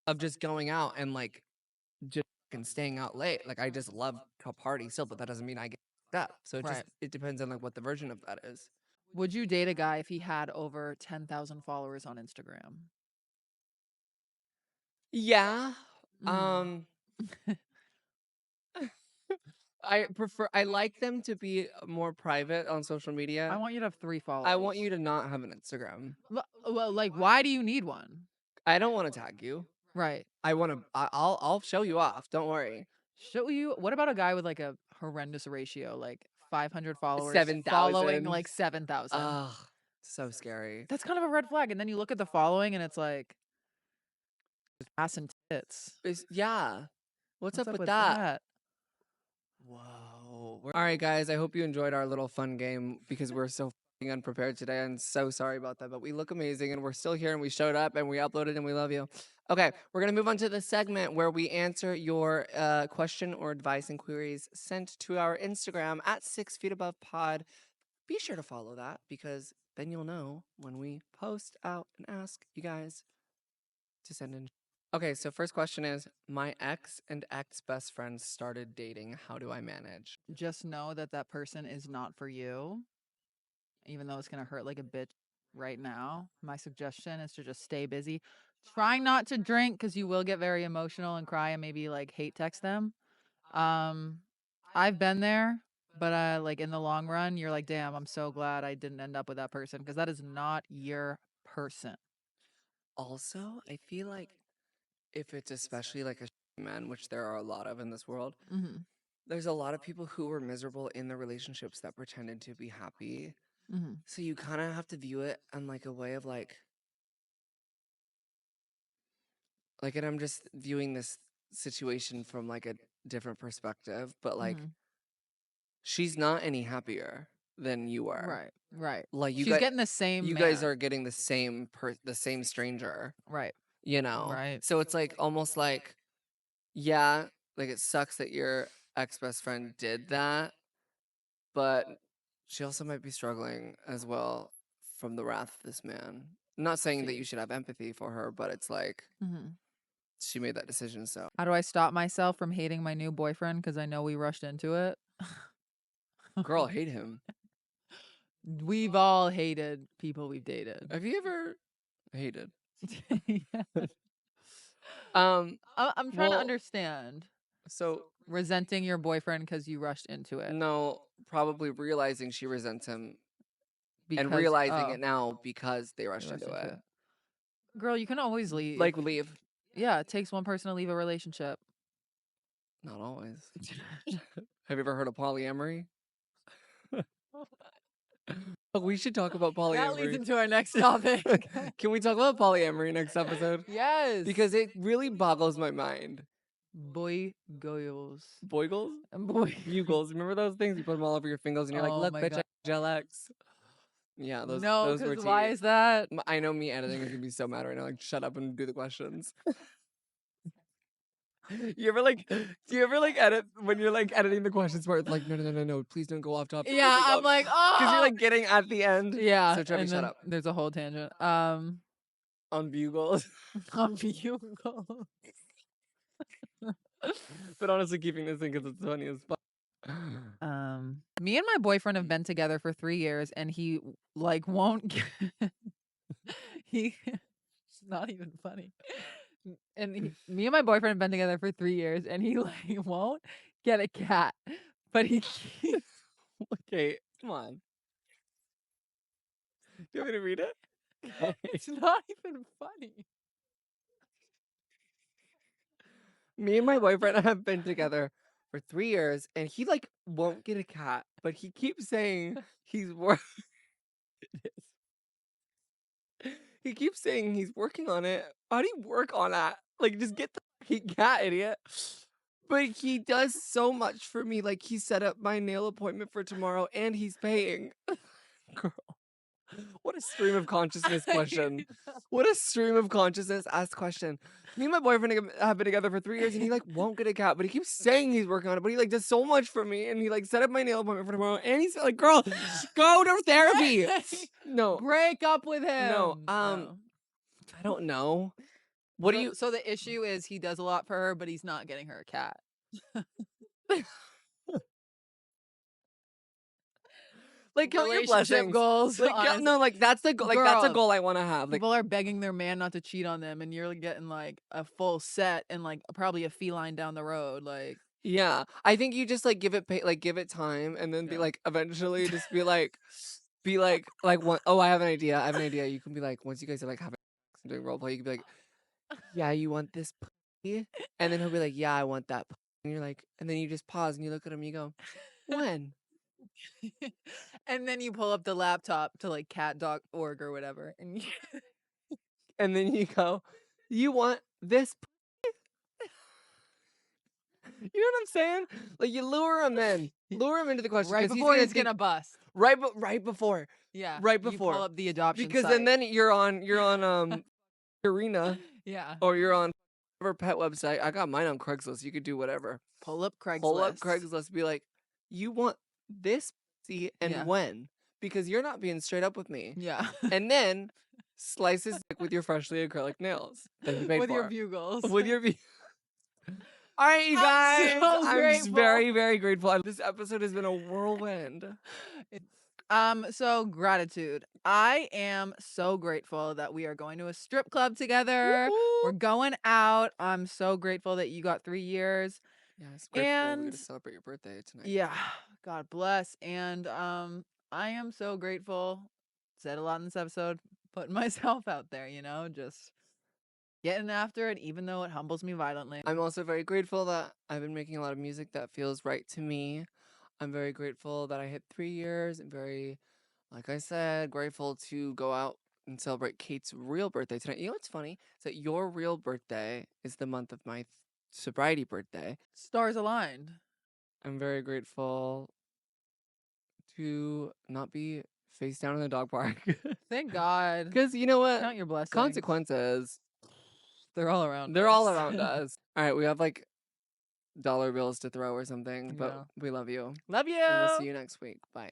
Speaker 1: of just going out and like just and staying out late. Like I just love to party still, but that doesn't mean I get fucked up. So
Speaker 2: Right.
Speaker 1: it depends on like what the version of that is.
Speaker 2: Would you date a guy if he had over 10,000 followers on Instagram?
Speaker 1: Yeah.
Speaker 2: Mm.
Speaker 1: I like them to be more private on social media.
Speaker 2: I want you to have 3
Speaker 1: I want
Speaker 2: followers.
Speaker 1: you to not have an Instagram.
Speaker 2: Well, like, why do you need one?
Speaker 1: I don't want to tag you.
Speaker 2: Right.
Speaker 1: I'll show you off. Don't worry.
Speaker 2: Show you. What about a guy with like a horrendous ratio, like 500 followers, following
Speaker 1: 7,000.
Speaker 2: like 7,000?
Speaker 1: Ugh, so scary.
Speaker 2: That's kind of a red flag. And then you look at the following and it's like ass and tits.
Speaker 1: Yeah. What's up with
Speaker 2: with
Speaker 1: that?
Speaker 2: that?
Speaker 1: Whoa. All right, guys. I hope you enjoyed our little fun game because we're so fucking unprepared today. I'm so sorry about that, but we look amazing and we're still here and we showed up and we uploaded and we love you. Okay, we're gonna move on to the segment where we answer your question or advice and queries sent to our Instagram at 6 feet above pod. Be sure to follow that because then you'll know when we post out and ask you guys to send in. Okay, so first question is my ex and ex best friend started dating. How do I manage?
Speaker 2: Just know that that person is not for you, even though it's going to hurt like a bitch right now. My suggestion is to just stay busy. Try not to drink because you will get very emotional and cry and maybe like hate text them. I've been there, but like in the long run, you're like, damn, I'm so glad I didn't end up with that person because that is not your person.
Speaker 1: Also, I feel like if it's especially like a man, which there are a lot of in this world,
Speaker 2: Mm-hmm.
Speaker 1: there's a lot of people who were miserable in the relationships that pretended to be happy.
Speaker 2: Mm-hmm.
Speaker 1: So you kind of have to view it on like a way of like, and I'm just viewing this situation from like a different perspective, but like
Speaker 2: Mm-hmm.
Speaker 1: she's not any happier than you are.
Speaker 2: Right. Right.
Speaker 1: Like
Speaker 2: She's getting the same
Speaker 1: you
Speaker 2: man.
Speaker 1: guys are getting the same stranger,
Speaker 2: Right.
Speaker 1: you know?
Speaker 2: Right.
Speaker 1: So it's like almost like, yeah, like it sucks that your ex best friend did that, but she also might be struggling as well from the wrath of this man. I'm not saying that
Speaker 2: See.
Speaker 1: you should have empathy for her, but it's like
Speaker 2: Mm-hmm.
Speaker 1: she made that decision. So
Speaker 2: How do I stop myself from hating my new boyfriend? Because I know we rushed into it.
Speaker 1: girl, hate him.
Speaker 2: We've all hated people we've dated.
Speaker 1: Have you ever hated?
Speaker 2: Yeah.
Speaker 1: Um,
Speaker 2: I'm trying to understand.
Speaker 1: so
Speaker 2: Resenting your boyfriend because you rushed into it.
Speaker 1: no, probably realizing she resents him
Speaker 2: Because
Speaker 1: and realizing it now because they
Speaker 2: you
Speaker 1: rushed
Speaker 2: rushed
Speaker 1: into
Speaker 2: into
Speaker 1: it.
Speaker 2: it. Girl, you can always leave.
Speaker 1: Like leave.
Speaker 2: Yeah, it takes one person to leave a relationship.
Speaker 1: Not always. Have you ever heard of polyamory? Oh, we should talk about
Speaker 2: That leads
Speaker 1: polyamory.
Speaker 2: into our next topic.
Speaker 1: Can we talk about polyamory next episode?
Speaker 2: Yes.
Speaker 1: Because it really boggles my mind.
Speaker 2: Boy goyles.
Speaker 1: Boygles?
Speaker 2: Boy.
Speaker 1: Bugles. Remember those things? You put them all over your fingers and you're like,
Speaker 2: Oh
Speaker 1: look,
Speaker 2: my
Speaker 1: bitch,
Speaker 2: God.
Speaker 1: I gel X. Yeah,
Speaker 2: No,
Speaker 1: those were
Speaker 2: because why
Speaker 1: tea.
Speaker 2: is that?
Speaker 1: I know me editing is gonna be so mad right now. Like, shut up and do the questions. Do you ever like edit when you're like editing the questions where it's like, no, please don't go off topic.
Speaker 2: Yeah, I'm like, oh,
Speaker 1: because you're like getting at the end.
Speaker 2: yeah.
Speaker 1: So Trevi,
Speaker 2: And
Speaker 1: shut
Speaker 2: then
Speaker 1: up.
Speaker 2: there's a whole tangent.
Speaker 1: On bugles.
Speaker 2: On bugle.
Speaker 1: But honestly, keeping this in because it's funny as fuck.
Speaker 2: Me and my boyfriend have been together for 3 years, and he, like, won't get he it's not even funny. And me and my boyfriend have been together for 3 years, and he, like, won't get a cat, but he keeps
Speaker 1: Okay, come on. Do you want me to read it? Okay.
Speaker 2: it's not even funny.
Speaker 1: Me and my boyfriend have been together for 3 years, and he, like, won't get a cat, but he keeps saying he's he keeps saying he's working on it. How do you work on that? Like, just get the fucking cat, idiot. But he does so much for me. Like, he set up my nail appointment for tomorrow, and he's paying. Girl, what a stream of consciousness question. What a stream of consciousness asked question. Me and my boyfriend have been together for 3 years, and he, like, won't get a cat, but he keeps saying he's working on it, but he, like, does so much for me, and he, like, set up my nail appointment for tomorrow, and he's like, "Girl, go to therapy." No.
Speaker 2: Break up with him.
Speaker 1: No,
Speaker 2: Oh.
Speaker 1: I don't know. What do you
Speaker 2: So the issue is he does a lot for her, but he's not getting her a cat.
Speaker 1: like, count your
Speaker 2: Relationship
Speaker 1: blessings.
Speaker 2: goals,
Speaker 1: Like,
Speaker 2: honest
Speaker 1: no, like, that's the like, that's a
Speaker 2: Girl,
Speaker 1: goal I wanna have. Like,
Speaker 2: people are begging their man not to cheat on them, and you're getting, like, a full set and, like, probably a feline down the road, like
Speaker 1: yeah, I think you just, like, give it time, and then be
Speaker 2: Yeah.
Speaker 1: like, eventually just be like, one oh, I have an idea, I have an idea. You can be like, once you guys are, like, having sex and doing role play, you can be like, "Yeah, you want this puppy?" And then he'll be like, "Yeah, I want that puppy." And you're like and then you just pause, and you look at him, you go, "When?"
Speaker 2: And then you pull up the laptop to, like, cat.org or whatever, and you
Speaker 1: And then you go, "You want this puppy?" You know what I'm saying? Like, you lure him in. Lure him into the question,
Speaker 2: right
Speaker 1: 'cause
Speaker 2: before
Speaker 1: gonna
Speaker 2: he's
Speaker 1: think
Speaker 2: gonna bust.
Speaker 1: right before.
Speaker 2: Yeah,
Speaker 1: Right
Speaker 2: you pull
Speaker 1: before.
Speaker 2: up the adoption
Speaker 1: Because
Speaker 2: site.
Speaker 1: then you're on Arena,
Speaker 2: Yeah.
Speaker 1: or you're on whatever pet website. I got mine on Craigslist. You could do whatever.
Speaker 2: Pull up
Speaker 1: Pull up
Speaker 2: Craigslist.
Speaker 1: Craigslist, be like, "You want this pussy and
Speaker 2: Yeah.
Speaker 1: when? Because you're not being straight up with me."
Speaker 2: Yeah.
Speaker 1: And then slice his dick with your freshly acrylic nails that you paid
Speaker 2: With your
Speaker 1: for.
Speaker 2: bugles.
Speaker 1: With your All right, you
Speaker 2: I'm
Speaker 1: guys.
Speaker 2: so
Speaker 1: I'm just
Speaker 2: grateful.
Speaker 1: very, very grateful. This episode has been a whirlwind.
Speaker 2: So gratitude. I am so grateful that we are going to a strip club together.
Speaker 1: Woo-hoo.
Speaker 2: We're going out. I'm so grateful that you got 3 years.
Speaker 1: Yes, grateful we're
Speaker 2: And
Speaker 1: gonna celebrate your birthday tonight.
Speaker 2: yeah, God bless. And I am so grateful. Said a lot in this episode, putting myself out there, just getting after it, even though it humbles me violently.
Speaker 1: I'm also very grateful that I've been making a lot of music that feels right to me. I'm very grateful that I hit 3 years. I'm very, like I said, grateful to go out and celebrate Kate's real birthday tonight. You know what's funny? Is that your real birthday is the month of my sobriety birthday.
Speaker 2: Stars aligned.
Speaker 1: I'm very grateful to not be face down in the dog park.
Speaker 2: Thank God.
Speaker 1: Because you know what?
Speaker 2: Count your blessings.
Speaker 1: Consequences,
Speaker 2: They're all around
Speaker 1: they're
Speaker 2: us.
Speaker 1: all around us. All right, we have like dollar bills to throw or something, but
Speaker 2: Yeah.
Speaker 1: we love you.
Speaker 2: Love you.
Speaker 1: And we'll see you next week. Bye.